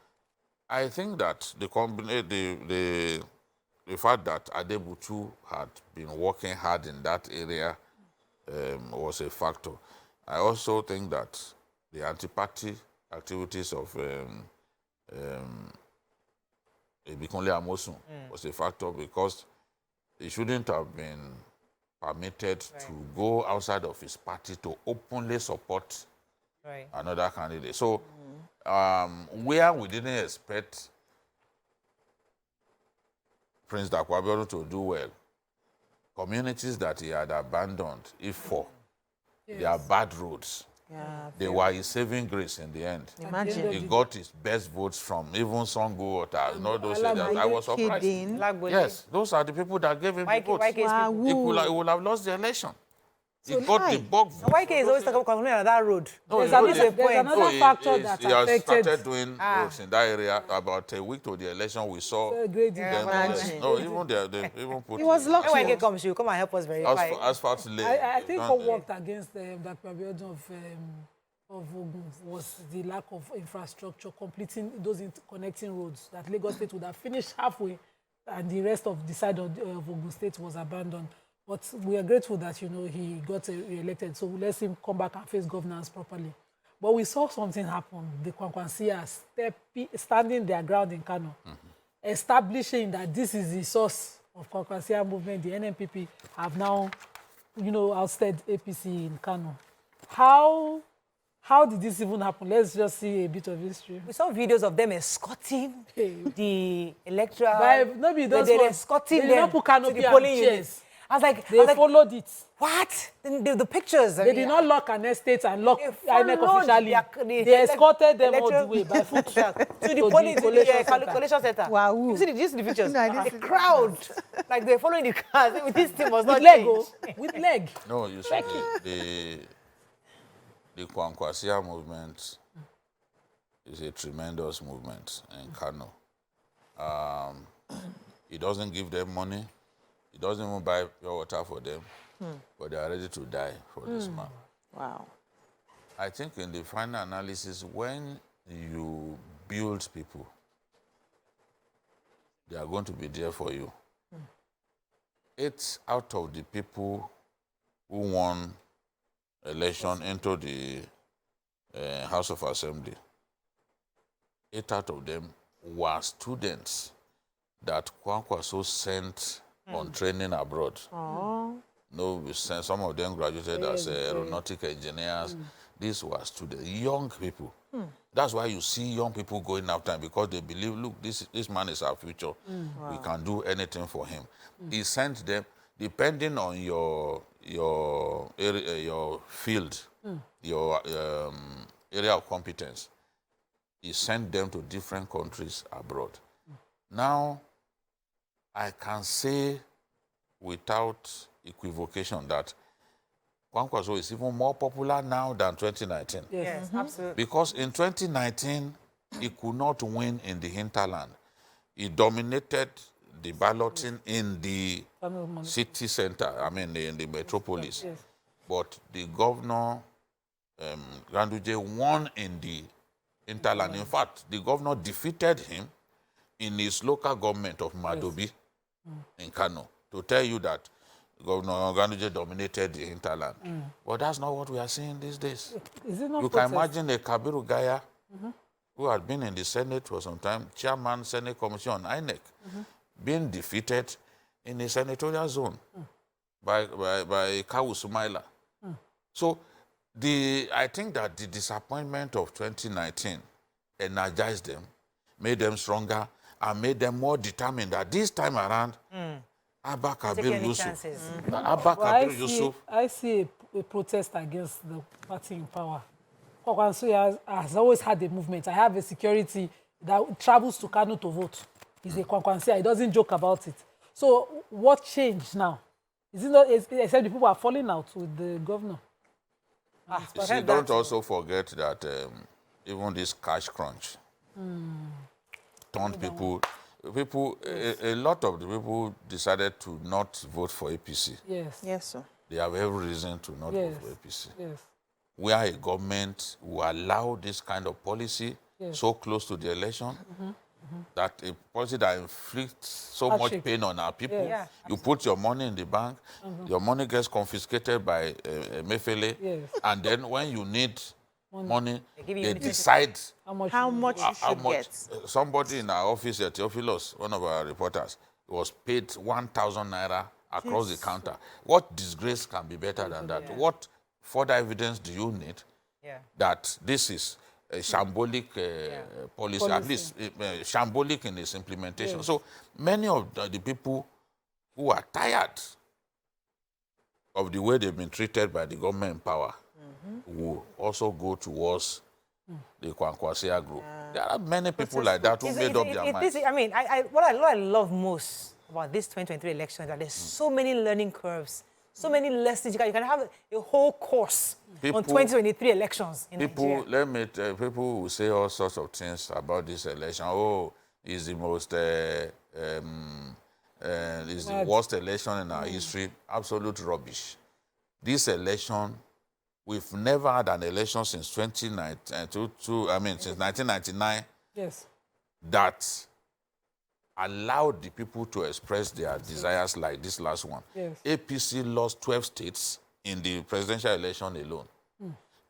I think that the fact that Adebutu had been working hard in that area was a factor. I also think that the anti-party activities of Ebikunle Amosun was a factor because he shouldn't have been permitted to go outside of his party to openly support another candidate. So where we didn't expect Prince Akwa Ibom to do well, communities that he had abandoned, they are bad roads. Yeah, they were his saving grace in the end. Imagine. He got his best votes from even Songo Water. You know, those areas. I was surprised. Yes, those are the people that gave him the votes. He would have lost the election. He got the bulk vote. YK is always talking about that road. No, there's another factor that he has started doing works in that area. About a week to the election, we saw them. They even put. He was lucky. When YK comes, you come and help us verify. Asphalt lane. I think what worked against the Akwa Ibom of Ogun was the lack of infrastructure, completing those connecting roads that Lagos State would have finished halfway, and the rest of the side of Ogun State was abandoned. But we are grateful that, you know, he got re-elected, so let's him come back and face governance properly. But we saw something happen. The Kwankwansias standing their ground in Kano, establishing that this is the source of Kwankwansia movement. The NNPP have now, you know, ousted APC in Kano. How did this even happen? Let's just see a bit of history. We saw videos of them escorting the electoral. Maybe they're escorting them to the polling units. I was like, followed it. What? The pictures. They did not lock an estate and lock INEC officially. They escorted them all the way by foot to the polling collation center. Wow. You see the pictures? No, the crowd. Like they're following the cars. This thing was not changed. With leg. No, you see, the Kwankwasia movement is a tremendous movement in Kano. It doesn't give them money. He doesn't even buy pure water for them, but they are ready to die for this man. Wow. I think in the final analysis, when you build people, they are going to be there for you. 8 out of the people who won election into the House of Assembly, 8 out of them were students that Kwankwaso sent on training abroad. No, some of them graduated as aeronautic engineers. These were students, young people. That's why you see young people going after him, because they believe, look, this man is our future. We can do anything for him. He sent them, depending on your area, your field, your area of competence. He sent them to different countries abroad. Now, I can say without equivocation that Kwankwaso is even more popular now than 2019. Yes, absolutely. Because in 2019, he could not win in the hinterland. He dominated the balloting in the city center, in the metropolis. Yes. But the governor, Ganduje, won in the hinterland. In fact, the governor defeated him in his local government of Madobi in Kano to tell you that Governor Oganuje dominated the hinterland. But that's not what we are seeing these days. Is it not You protest? can imagine a Kabiru Gaya who had been in the Senate for some time, chairman, Senate Commission on INEC, being defeated in a senatorial zone by Kawu Sumaila. So I think that the disappointment of 2019 energized them, made them stronger, and made them more determined that this time around, Abba Kabir Yusuf. I see a protest against the party in power. Kwara has always had a movement. I have a security that travels to Kano to vote. He's a Kwankwansia. He doesn't joke about it. So what changed now? Is it not, except the people are falling out with the governor? See, don't also forget that even this cash crunch turned people, a lot of the people decided to not vote for APC. Yes. Yes, sir. They have every reason to not vote for APC. Yes. Where a government will allow this kind of policy so close to the election, that a policy that inflicts so much pain on our people, you put your money in the bank, your money gets confiscated by Mefele, and then when you need money, they decide how much you should get. Somebody in our office at Theophilus, one of our reporters, was paid 1,000 naira across the counter. What disgrace can be better than that? What further evidence do you need that this is a shambolic policy, at least shambolic in its implementation? So many of the people who are tired of the way they've been treated by the government in power will also go towards the Kwankwasia group. There are many people like that who made up their minds. I mean, what I love most about this 2023 election is that there's so many learning curves, so many lessons. You can have a whole course on 2023 elections in Nigeria. Let me tell you, people will say all sorts of things about this election. Oh, it's the most, it's the worst election in our history. Absolute rubbish. This election, we've never had an election since 1999 that allowed the people to express their desires like this last one. APC lost 12 states in the presidential election alone.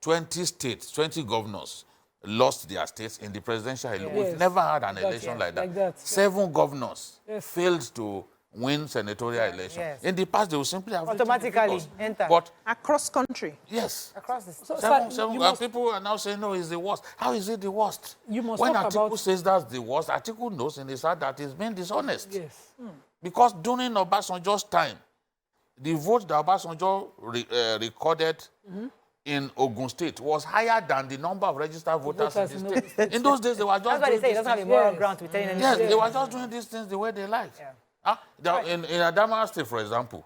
20 states, 20 governors lost their states in the presidential election. We've never had an election like that. 7 governors failed to win senatorial election. In the past, they will simply have automatically enter. But across country. Yes. Across the state. Seven people are now saying, no, it's the worst. How is it the worst? When Atiku says that's the worst, Atiku knows in his heart that he's being dishonest. Because during Obasanjo's time, the vote that Obasanjo recorded in Ogun State was higher than the number of registered voters in the state. In those days, they were just that's why they say it doesn't have a moral ground to be telling anything. Yes, they were just doing these things the way they like. In Adamawa State, for example,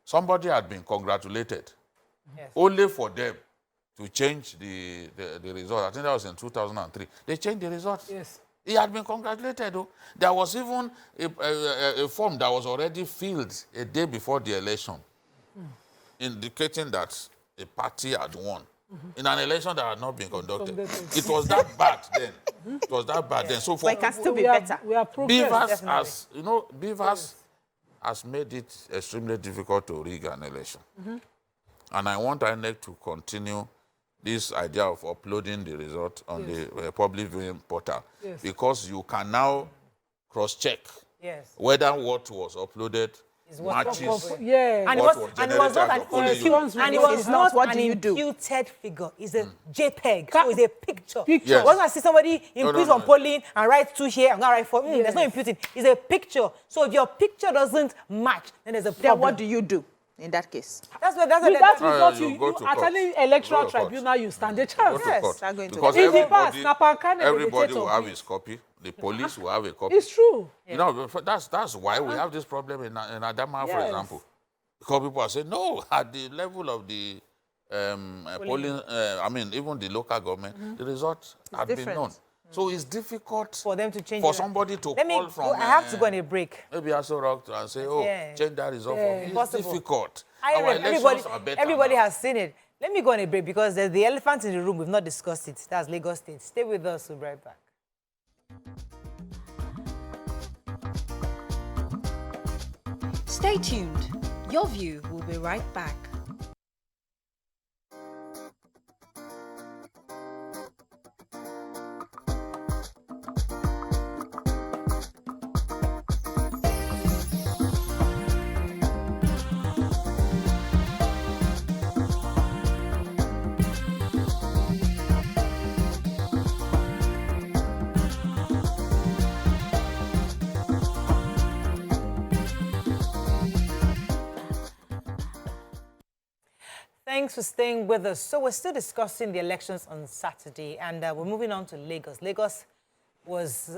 somebody had been congratulated only for them to change the result. I think that was in 2003. They changed the result. He had been congratulated, though. There was even a form that was already filled a day before the election, indicating that a party had won in an election that had not been conducted. It was that bad then. It was that bad then. So for but it can still be better. Beavers has, Beavers has made it extremely difficult to rig an election. And I want INEC to continue this idea of uploading the result on the public viewing portal, because you can now cross-check whether what was uploaded matches and it was not an imputed figure. It's a JPEG. So it's a picture. Once I see somebody impute on polling and write 2 here, I'm going to write 4. There's no imputing. It's a picture. So if your picture doesn't match, then there's a problem. Then what do you do in that case? That's what you at any electoral tribunal, you stand a chance. Because everybody will have his copy. The police will have a copy. It's true. That's why we have this problem in Adamawa, for example. Because people are saying, no, at the level of the polling, even the local government, the result had been known. So it's difficult for them to change. For somebody to call from. I have to go on a break. Maybe I saw rock and say, change that result for me. It's difficult. Everybody has seen it. Let me go on a break because there's the elephant in the room. We've not discussed it. That's Lagos State. Stay with us. We'll be right back. Stay tuned. Your View will be right back. Thanks for staying with us. So we're still discussing the elections on Saturday, and we're moving on to Lagos. Lagos was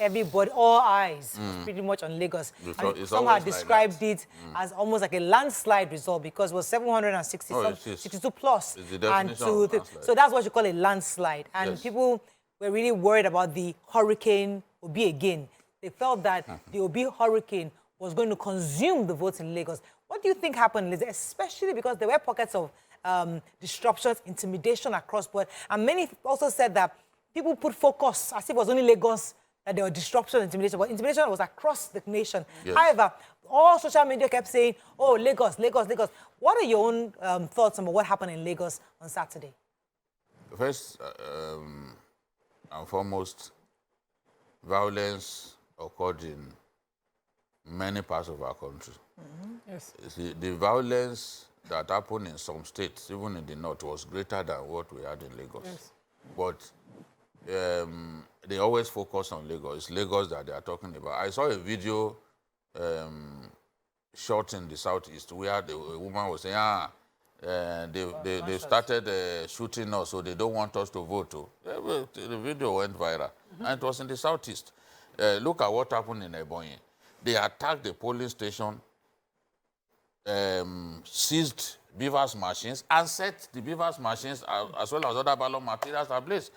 everybody, all eyes, was pretty much on Lagos. And somehow described like it as almost like a landslide result because it was 762 plus. And so that's what you call a landslide. And people were really worried about the hurricane Obi again. They felt that the Obi hurricane was going to consume the votes in Lagos. What do you think happened, Liz? Especially because there were pockets of disruptions, intimidation across board. And many also said that people put focus as if it was only Lagos that there were disruption, intimidation, but intimidation was across the nation. Yes. However, all social media kept saying, oh, Lagos, Lagos, Lagos. What are your own thoughts on what happened in Lagos on Saturday? First and foremost, violence occurred in many parts of our country. Yes. See, the violence that happened in some states, even in the north, was greater than what we had in Lagos. Yes. But they always focus on Lagos. It's Lagos that they are talking about. I saw a video shot in the southeast where a woman was saying, they started shooting us, so they don't want us to vote. The video went viral, and it was in the southeast. Look at what happened in Ebonyi. They attacked the polling station, seized beavers machines, and set the beavers machines as well as other ballot materials ablaze.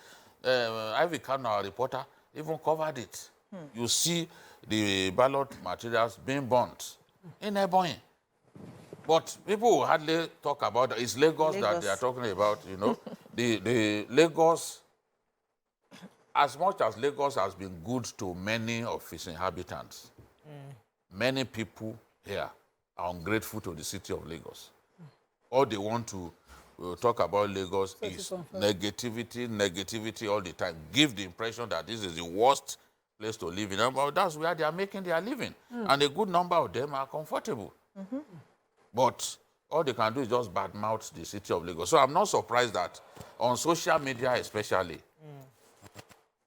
Ivy Kano, our reporter, even covered it. You see the ballot materials being burnt in Ebonyi. But people will hardly talk about it. It's Lagos that they are talking about, you know. the Lagos, as much as Lagos has been good to many of its inhabitants, many people here are ungrateful to the city of Lagos. All they want to talk about Lagos is negativity all the time. Give the impression that this is the worst place to live in. But that's where they are making their living. And a good number of them are comfortable. But all they can do is just badmouth the city of Lagos. So I'm not surprised that on social media especially,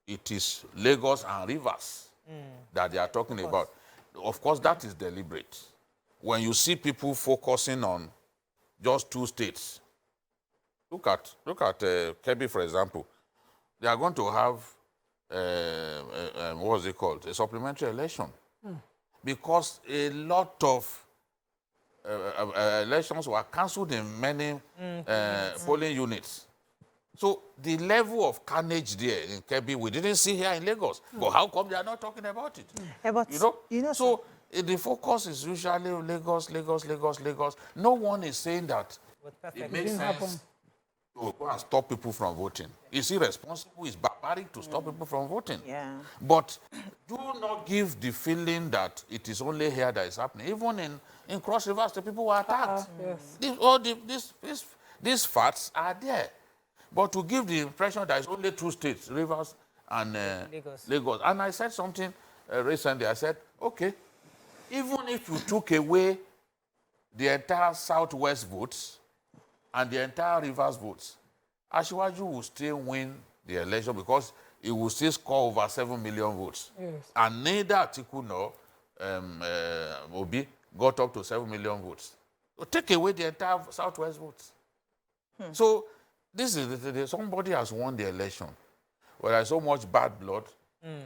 it is Lagos and Rivers that they are talking about. Of course, that is deliberate. When you see people focusing on just two states, look at Kebbi, for example. They are going to have, what is it called, a supplementary election. Because a lot of elections were cancelled in many polling units. So the level of carnage there in Kebbi, we didn't see here in Lagos. But how come they are not talking about it? But, so the focus is usually Lagos, Lagos, Lagos, Lagos. No one is saying that it makes sense to go and stop people from voting. It's irresponsible, it's barbaric to stop people from voting. But do not give the feeling that it is only here that is happening. Even in Cross Rivers, the people were attacked. These facts are there. But to give the impression that it's only two states, Rivers and Lagos. And I said something recently. I said, okay, even if you took away the entire Southwest votes and the entire Rivers votes, Asiwaju will still win the election because he will still score over 7 million votes. And neither Atiku nor Obi got up to 7 million votes. So take away the entire Southwest votes. So this is somebody has won the election. Well, there's so much bad blood,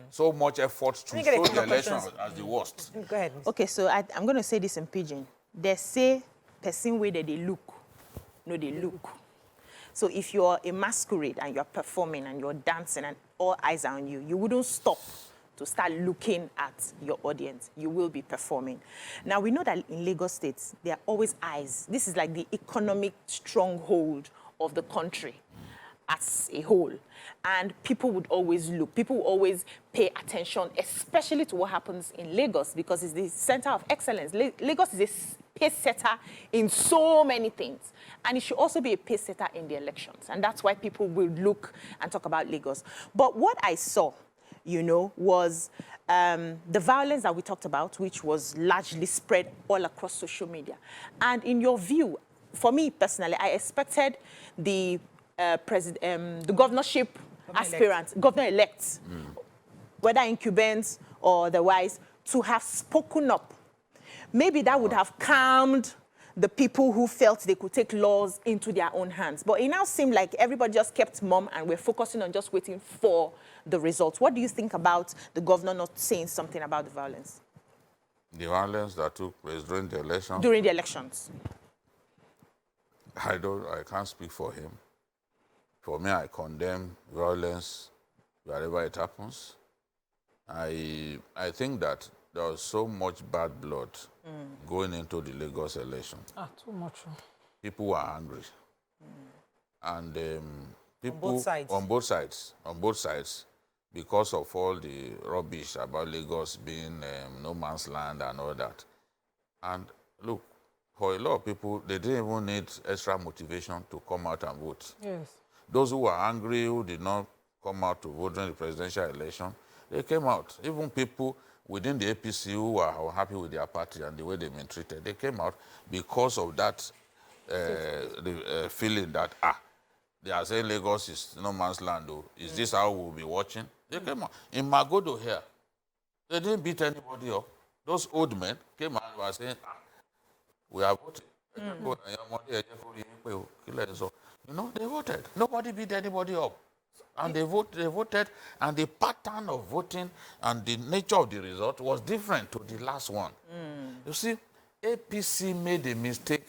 so much effort to show the election as the worst. Go ahead. Okay, so I'm going to say this in pidgin. They say, person where they look, no, they look. So if you're a masquerade and you're performing and you're dancing and all eyes are on you, you wouldn't stop to start looking at your audience. You will be performing. Now, we know that in Lagos State, there are always eyes. This is like the economic stronghold of the country. as a whole. And people would always look, people would always pay attention, especially to what happens in Lagos, because it's the center of excellence. Lagos is a pace setter in so many things. And it should also be a pace setter in the elections. And that's why people will look and talk about Lagos. But what I saw, was the violence that we talked about, which was largely spread all across social media. And in your view, for me personally, I expected the governorship aspirants, governor-elects, whether incumbents or otherwise, to have spoken up. Maybe that would have calmed the people who felt they could take laws into their own hands. But it now seemed like everybody just kept mum and we're focusing on just waiting for the results. What do you think about the governor not saying something about the violence? The violence that took place during the elections? During the elections. I can't speak for him. For me, I condemn violence wherever it happens. I think that there was so much bad blood going into the Lagos election. Too much. People were angry. And people on both sides, because of all the rubbish about Lagos being no man's land and all that. And look, for a lot of people, they didn't even need extra motivation to come out and vote. Yes. Those who were angry, who did not come out to vote during the presidential election, they came out. Even people within the APC who were unhappy with their party and the way they've been treated, they came out because of that feeling that, they are saying Lagos is no man's land. Is this how we'll be watching? They came out. In Magodo here, they didn't beat anybody up. Those old men came out and were saying, we are voting. They voted. Nobody beat anybody up. And they voted, and the pattern of voting and the nature of the result was different to the last one. You see, APC made a mistake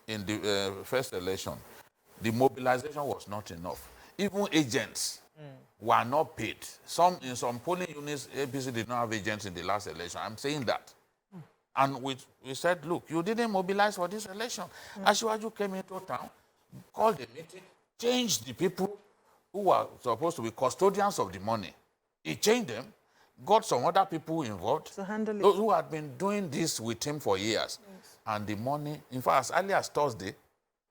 in the first election. The mobilization was not enough. Even agents were not paid. In some polling units, APC did not have agents in the last election. I'm saying that. And we said, look, you didn't mobilize for this election. Asiwaju came into town, called a meeting, changed the people who were supposed to be custodians of the money. He changed them, got some other people involved, to handle it. Those who had been doing this with him for years. Yes. And the money, in fact, as early as Thursday,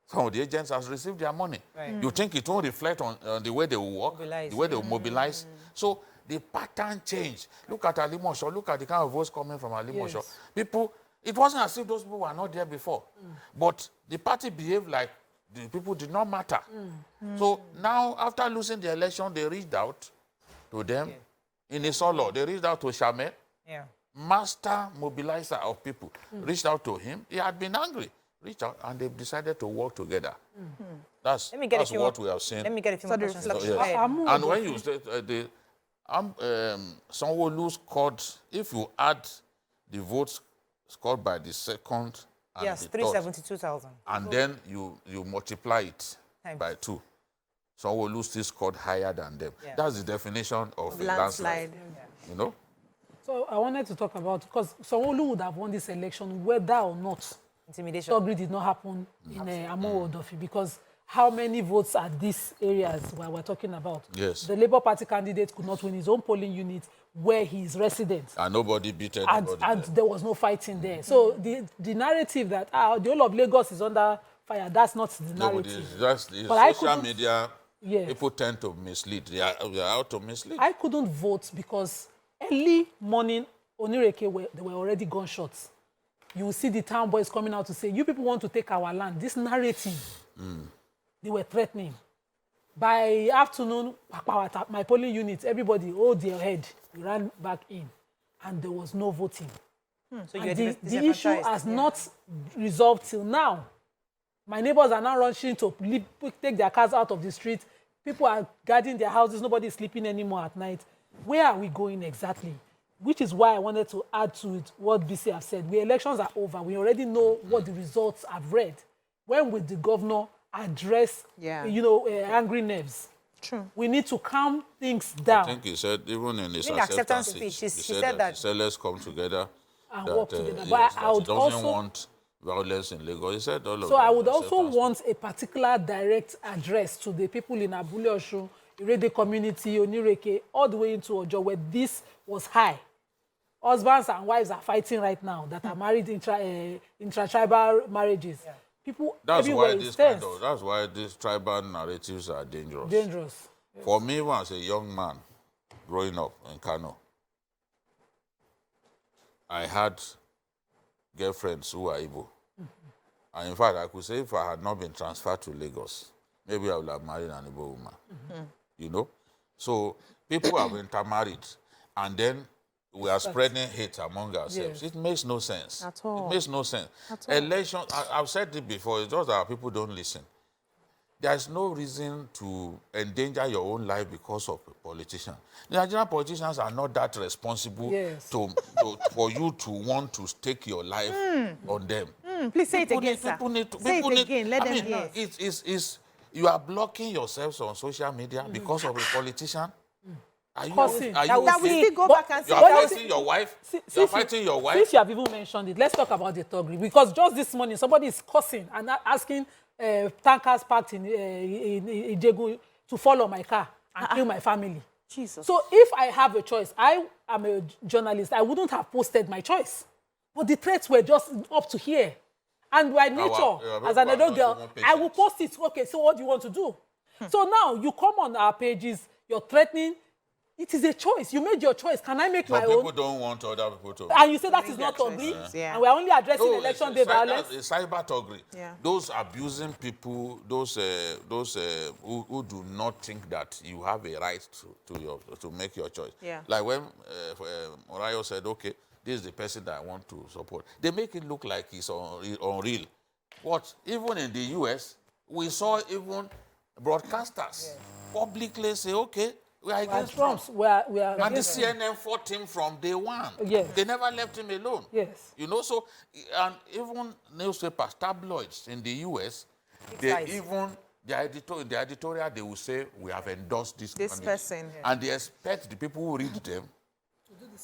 some of the agents have received their money. Right. You think it won't reflect on the way they will work, the way they will mobilize? So the pattern changed. Look at Alimosho. Look at the kind of votes coming from Alimosho. Yes. People, it wasn't as if those people were not there before. But the party behaved like the people did not matter. So now, after losing the election, they reached out to them in Isolo. They reached out to Shame, master mobilizer of people. Reached out to him. He had been angry. Reached out, and they've decided to work together. That's what we have seen. Let me get a few more questions. And when you say Sanwo-Olu scored, if you add the votes scored by the second and yes, the 372,000. And then you multiply it by 2. Sanwo-Olu still scored higher than them. Yeah. That's the definition of a landslide. You know? So I wanted to talk about, because Sanwo-Olu would have won this election whether or not intimidation did not happen in Amowo-Odofi, because how many votes are these areas where we're talking about? Yes. The Labour Party candidate could not win his own polling unit where he is resident. And nobody beat anybody. And there was no fighting there. So the narrative that the whole of Lagos is under fire, that's not the narrative. But social media, people tend to mislead. They are out to mislead. I couldn't vote because early morning, Onireke, there were already gunshots. You will see the town boys coming out to say, you people want to take our land. This narrative, they were threatening. By afternoon, my polling unit, everybody hold their head. We ran back in, and there was no voting. So the issue has not resolved till now. My neighbors are now rushing to take their cars out of the street. People are guarding their houses. Nobody is sleeping anymore at night. Where are we going exactly? Which is why I wanted to add to it what BC have said. The elections are over. We already know what the results have read. When will the governor address, angry nerves? True. We need to calm things down. I think he said, even in his acceptance speech, he said that he said let's come together and work together. Yes, but I would doesn't want violence in Lagos. He said all of So them I would are also self-transport. want a particular direct address to the people in Abule Osun, Irede community, Onireke, all the way into Ojo, where this was high. Husbands and wives are fighting right now that are married intra-tribal marriages. Yeah. People everywhere is tense. That's why these tribal narratives are dangerous. Dangerous. Yes. For me, when I was a young man growing up in Kano, I had girlfriends who were Igbo. And in fact, I could say if I had not been transferred to Lagos, maybe I would have married an Igbo woman. You know? So people have intermarried, and then we are spreading hate among ourselves. Yes. It makes no sense. At all. It makes no sense. Elections, I've said it before, it's just that people don't listen. There's no reason to endanger your own life because of a politician. The Nigerian politicians are not that responsible for you to want to stake your life on them. Please say it again, sir. Say it again, let them hear. You are blocking yourselves on social media because of a politician. Are you that we still go back and say, you are fighting your wife? You are fighting your wife? Since you have even mentioned it, let's talk about the Togri. Because just this morning, somebody is cursing and asking tankers parked in Ijegu to follow my car and kill my family. Jesus. So if I have a choice, I am a journalist, I wouldn't have posted my choice. But the threats were just up to here. And by nature, as an adult girl, I will post it. Okay, so what do you want to do? So now you come on our pages, you're threatening. It is a choice. You made your choice. Can I make my own? Some people don't want other people to. And you say that is not ugly? Yeah. And we're only addressing election day violence? It's cyber ugly. Yeah. Those abusing people, those who do not think that you have a right to make your choice. Yeah. Like when Morayo said, okay, this is the person that I want to support. They make it look like it's unreal. What? Even in the US, we saw even broadcasters publicly say, okay, we are against Trump. We are and the CNN fought him from day one. Yes. They never left him alone. Yes. You know, so, and even newspapers, tabloids in the US, the editorial, they will say, we have endorsed this person. And they expect the people who read them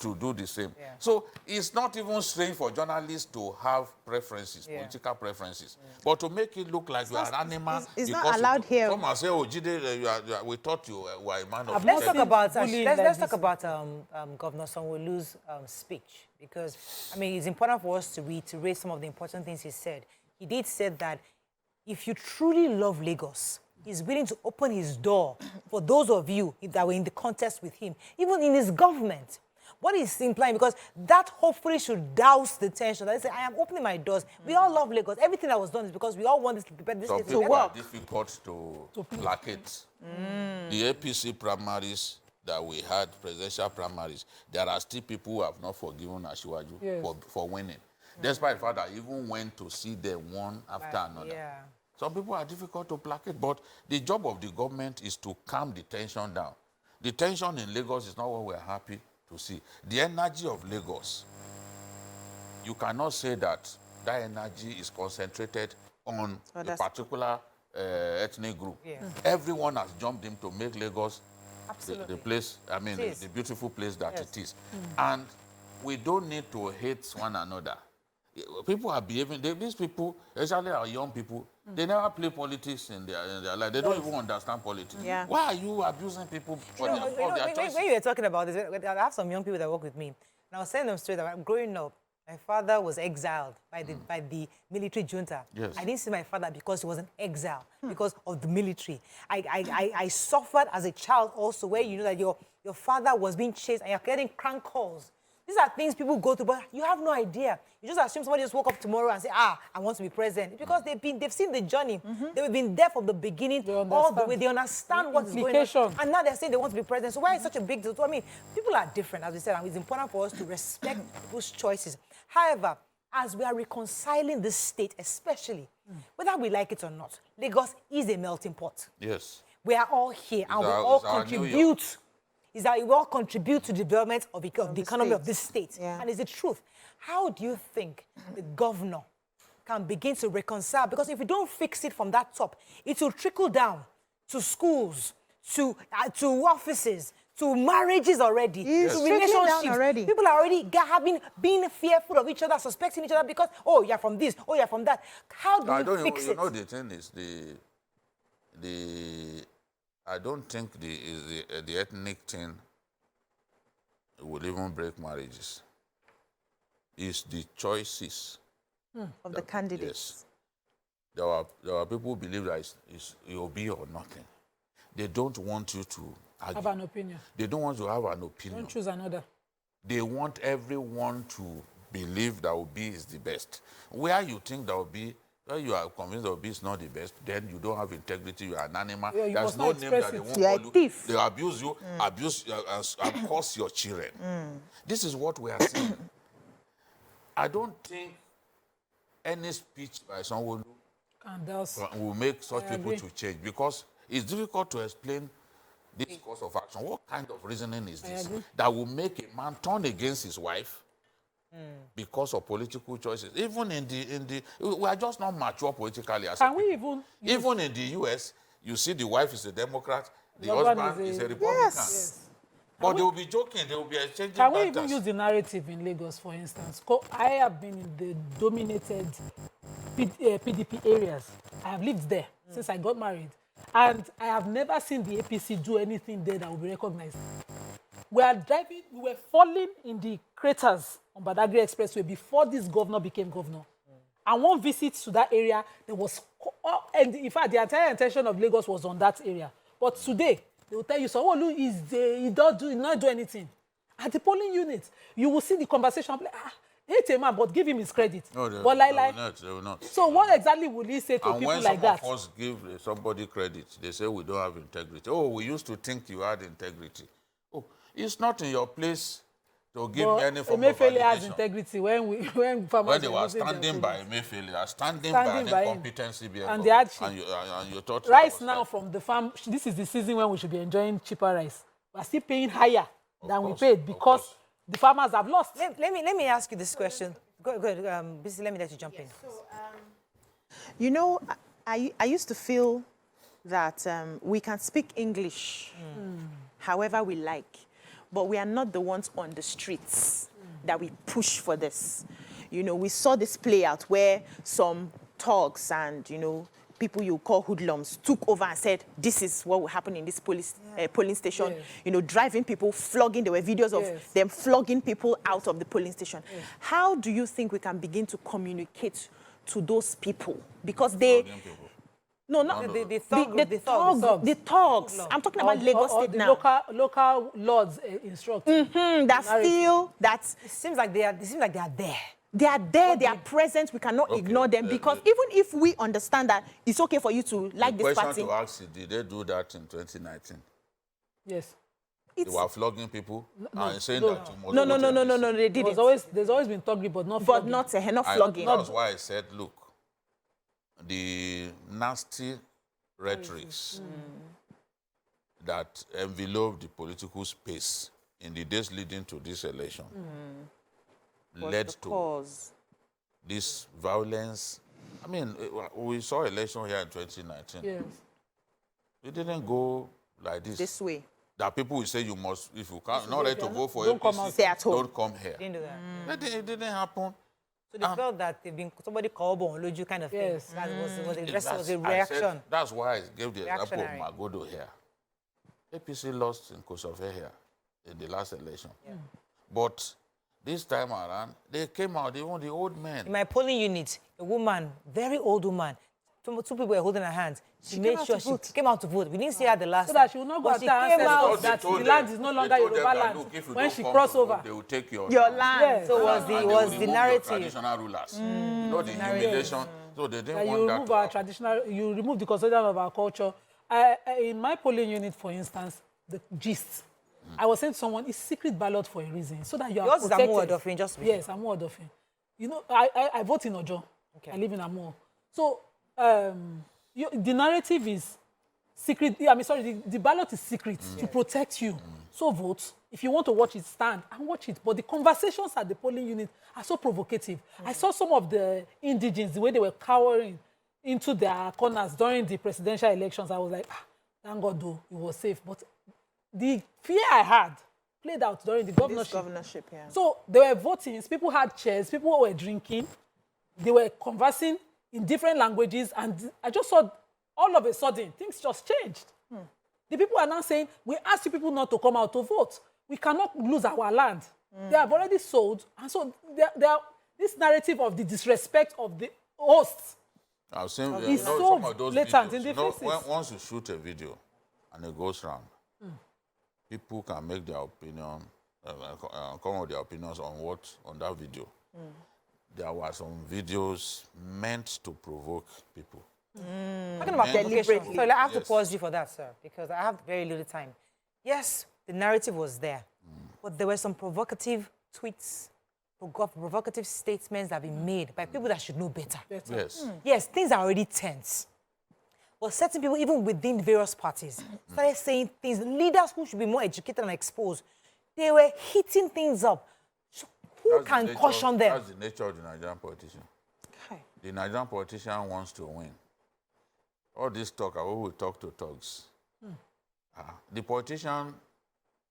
to do the same. Yeah. So it's not even strange for journalists to have preferences, political preferences. But to make it look like you are an animal. It's not allowed here. Come and say, oh, Jide, we thought you were a man of Let's talk about Governor Sanwo-Olu's speech, because, I mean, it's important for us to reiterate some of the important things he said. He did say that if you truly love Lagos, he's willing to open his door for those of you that were in the contest with him, even in his government. What he's implying, because that hopefully should douse the tension. That say, I am opening my doors. We all love Lagos. Everything that was done is because we all want this to work. Some people are difficult to placate. The APC primaries that we had, presidential primaries, there are still people who have not forgiven Asiwaju for winning. Despite the fact that I even went to see them one after another. Yeah. Some people are difficult to placate, but the job of the government is to calm the tension down. The tension in Lagos is not what we're happy to see. The energy of Lagos, you cannot say that energy is concentrated on a particular ethnic group. Yeah. Everyone has jumped in to make Lagos the place, I mean, the beautiful place that it is. And we don't need to hate one another. People are behaving, these people, especially our young people, they never play politics in their life. They don't even understand politics. Yeah. Why are you abusing people for their choices? When you were talking about this, I have some young people that work with me. And I was saying them straight that growing up, my father was exiled by the military junta. Yes. I didn't see my father because he was an exile, because of the military. I suffered as a child also, where you know that your father was being chased and you're getting crank calls. These are things people go through, but you have no idea. You just assume somebody just woke up tomorrow and say, I want to be president. Because they've seen the journey. They've been there from the beginning all the way. They understand what is going on. And now they're saying they want to be president. So why is such a big deal? So, I mean, people are different, as we said, and it's important for us to respect people's choices. However, as we are reconciling this state, especially, whether we like it or not, Lagos is a melting pot. Yes. We are all here, and we all contribute. Is that it will contribute to the development of the economy of this state. Yeah. And it's the truth. How do you think the governor can begin to reconcile? Because if we don't fix it from that top, it will trickle down to schools, to offices, to marriages already, It's to trickling down relationships. already. People are already being fearful of each other, suspecting each other because, oh, you're from this, oh, you're from that. How do you fix it? You know, the thing is, I don't think the ethnic thing will even break marriages. It's the choices of the candidates. Yes. There are people who believe that it will be or nothing. They don't want you to argue. Have an opinion. They don't want you to have an opinion. Don't choose another. They want everyone to believe that Obi is the best. Where you think that Obi, where you are convinced that Obi is not the best, then you don't have integrity, you are an animal. Yeah, there's no name that they won't You are call a thief. you. They abuse you, and curse your children. This is what we are seeing. I don't think any speech by someone will make such people to change, because it's difficult to explain this course of action. What kind of reasoning is this that will make a man turn against his wife because of political choices? Even in the we are just not mature politically. Even in the US, you see the wife is a Democrat, the husband is a Republican. Yes. But they will be joking, they will be exchanging Can we banters. even use the narrative in Lagos, for instance? I have been in the dominated PDP areas. I have lived there since I got married. And I have never seen the APC do anything there that will be recognized. We were falling in the craters on Badagry Expressway before this governor became governor. And one visit to that area, there was, and in fact, the entire intention of Lagos was on that area. But today, they will tell you, so, oh, look, he not do anything. At the polling unit, you will see the conversation, like, hate a man, but give him his credit. No, they will not. So what exactly will he say to people like that? And when some of us give somebody credit, they say we don't have integrity. Oh, we used to think you had integrity. Oh, it's not in your place to give me any form of validation. Emefiele has integrity when farmers when they were standing by Emefiele, standing by an incompetent CBN, and you thought rice now from the farm. This is the season when we should be enjoying cheaper rice. We are still paying higher than we paid because the farmers have lost. Let me ask you this question. Go ahead, Bisi, let me let you jump in. So, you know, I used to feel that we can speak English however we like, but we are not the ones on the streets that we push for this. You know, we saw this play out where some thugs and, you know, people you call hoodlums took over and said, this is what will happen in this polling station. Yes. You know, driving people, flogging. There were videos of them flogging people out of the polling station. Yes. How do you think we can begin to communicate to those people? Because they... No, not the thugs. I'm talking about Lagos State now. Local lords instruct. It seems like they are there. They are there, they are present, we cannot ignore them, because even if we understand that it's okay for you to like this party... The question to ask is, did they do that in 2019? Yes. They were flogging people and saying that you must... No, they didn't. There's always been thuggery, but not flogging. But not flogging. That's why I said, look, the nasty rhetorics that enveloped the political space in the days leading to this election led to this violence. I mean, we saw election here in 2019. Yes. It didn't go like this. This way. That people will say you must, if you can't, not ready to vote for APC, stay at home. Don't come here. Didn't do that. It didn't happen. So they felt that they've been somebody called on Loju kind of thing. That was a reaction. That's why I gave the example of Magodo here. APC lost in Kosovo here in the last election. Yeah. But this time around, they came out, even the old men. In my polling unit, a woman, very old woman, two people were holding her hands. She made sure she came out to vote. We didn't see her the last time. So that she will not go out that the land is no longer Yoruba land. When she cross over, they will take your land. Yes. So was the narrative. Traditional rulers. You know, the humiliation. So they didn't want that. You remove our traditional, you remove the custodian of our culture. In my polling unit, for instance, the gist, I was saying to someone, it's secret ballot for a reason, so that you are protected. Yours is Amuodofin, just me. Yes, Amuodofin. You know, I vote in Ojo. Okay. I live in Amuo. So the narrative is secret. I mean, sorry, the ballot is secret to protect you. So vote. If you want to watch it, stand and watch it. But the conversations at the polling unit are so provocative. I saw some of the indigents, the way they were cowering into their corners during the presidential elections. I was like, thank God, though, it was safe. But the fear I had played out during the governorship. Yeah. So they were voting, people had chairs, people were drinking, they were conversing in different languages, and I just saw all of a sudden things just changed. The people are now saying, we asked you people not to come out to vote. We cannot lose our land. They have already sold, and so this narrative of the disrespect of the hosts I've seen is so some of those blatant videos. in the faces. Once you shoot a video and it goes round, people can make their opinion, come up with their opinions on that video. There were some videos meant to provoke people. Talking about provocation, so I have to pause you for that, sir, because I have very little time. Yes, the narrative was there, but there were some provocative tweets, provocative statements that have been made by people that should know better. Yes. Yes, things are already tense. But certain people, even within various parties, started saying things. Leaders who should be more educated and exposed, they were hitting things up. So who can caution them? That's the nature of the Nigerian politician. Okay. The Nigerian politician wants to win. All this talk, I will talk to thugs. The politician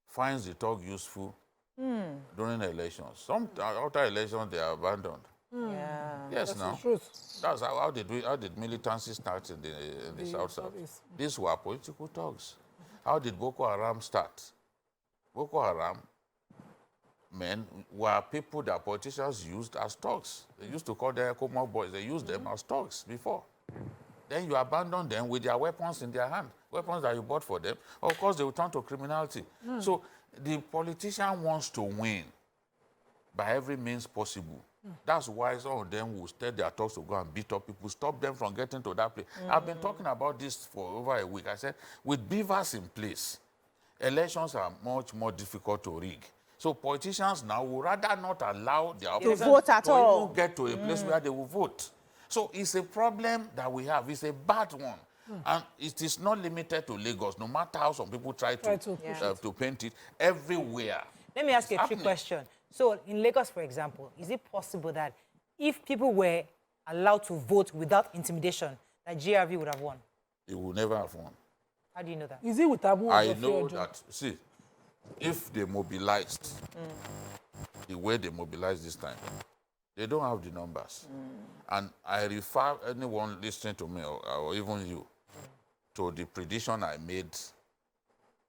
finds the talk useful during elections. After elections, they are abandoned. Yeah. Yes, now. Truth. That's how did militancy start in the South? These were political talks. How did Boko Haram start? Boko Haram men were people that politicians used as thugs. They used to call them Ekoma boys. They used them as thugs before. Then you abandon them with their weapons in their hand, weapons that you bought for them. Of course, they will turn to criminality. So the politician wants to win by every means possible. That's why some of them will start their talks to go and beat up people, stop them from getting to that place. I've been talking about this for over a week. I said, with beavers in place, elections are much more difficult to rig. So politicians now would rather not allow their opponents to vote at all. Even get to a place where they will vote. So it's a problem that we have. It's a bad one. And it is not limited to Lagos, no matter how some people try to paint it, everywhere. Let me ask you a trick question. So in Lagos, for example, is it possible that if people were allowed to vote without intimidation, that GRV would have won? It will never have won. How do you know that? Is it with Abu? I know that, see, if they mobilized the way they mobilized this time, they don't have the numbers. And I refer anyone listening to me, or even you, to the prediction I made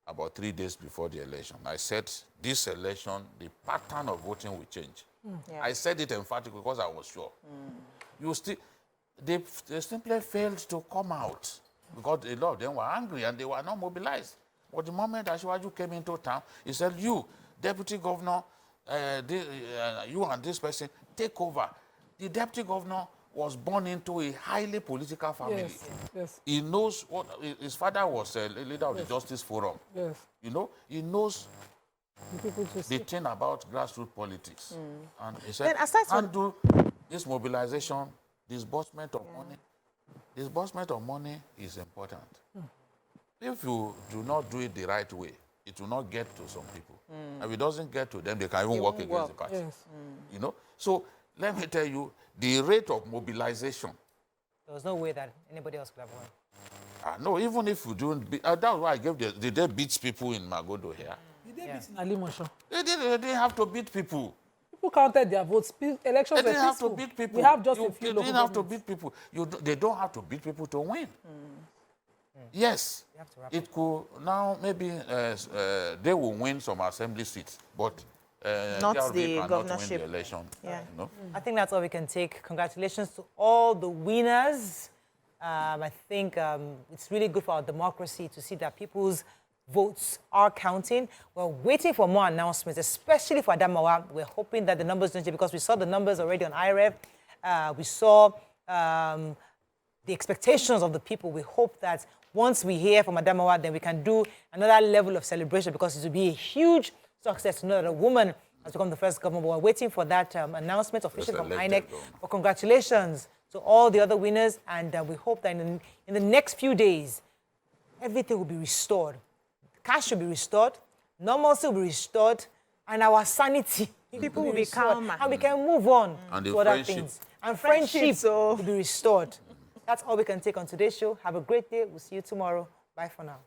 about 3 days before the election. I said, this election, the pattern of voting will change. Yeah. I said it emphatically because I was sure. They simply failed to come out because a lot of them were angry and they were not mobilized. But the moment Asiwaju came into town, he said, you, deputy governor, you and this person, take over. The deputy governor was born into a highly political family. Yes. He knows what his father was a leader of the Justice Forum. Yes. You know, he knows The thing about grassroots politics. And he said, Then aside from handle this mobilization, disbursement of money. Disbursement of money is important. If you do not do it the right way, it will not get to some people. If it doesn't get to them, they can even work against the party. Yes. You know? So let me tell you, the rate of mobilization. There was no way that anybody else could have won. No, even if you don't, that's why I gave did they beat people in Magodo here? Did they beat in Alimosho? They didn't have to beat people. People counted their votes. Elections They were didn't have to peaceful. beat people. We have just a few They local didn't have to governments. beat people. They don't have to beat people to win. Yes, You have to wrap it could now maybe they will win some assembly seats, but Not DRV the cannot governorship. win the election. Yeah. You know? I think that's all we can take. Congratulations to all the winners. I think it's really good for our democracy to see that people's votes are counting. We're waiting for more announcements, especially for Adamawa. We're hoping that the numbers don't change because we saw the numbers already on IREV. We saw the expectations of the people. We hope that once we hear from Adamawa, then we can do another level of celebration because it will be a huge success to know that a woman has become the first governor. But we're waiting for that announcement officially from INEC. But congratulations to all the other winners, and we hope that in the next few days, everything will be restored. Cash will be restored, normalcy will be restored, and our sanity People will be restored, calmer. and we can move on And to the other friendship. things. And friendship so- will be restored. That's all we can take on today's show. Have a great day. We'll see you tomorrow. Bye for now.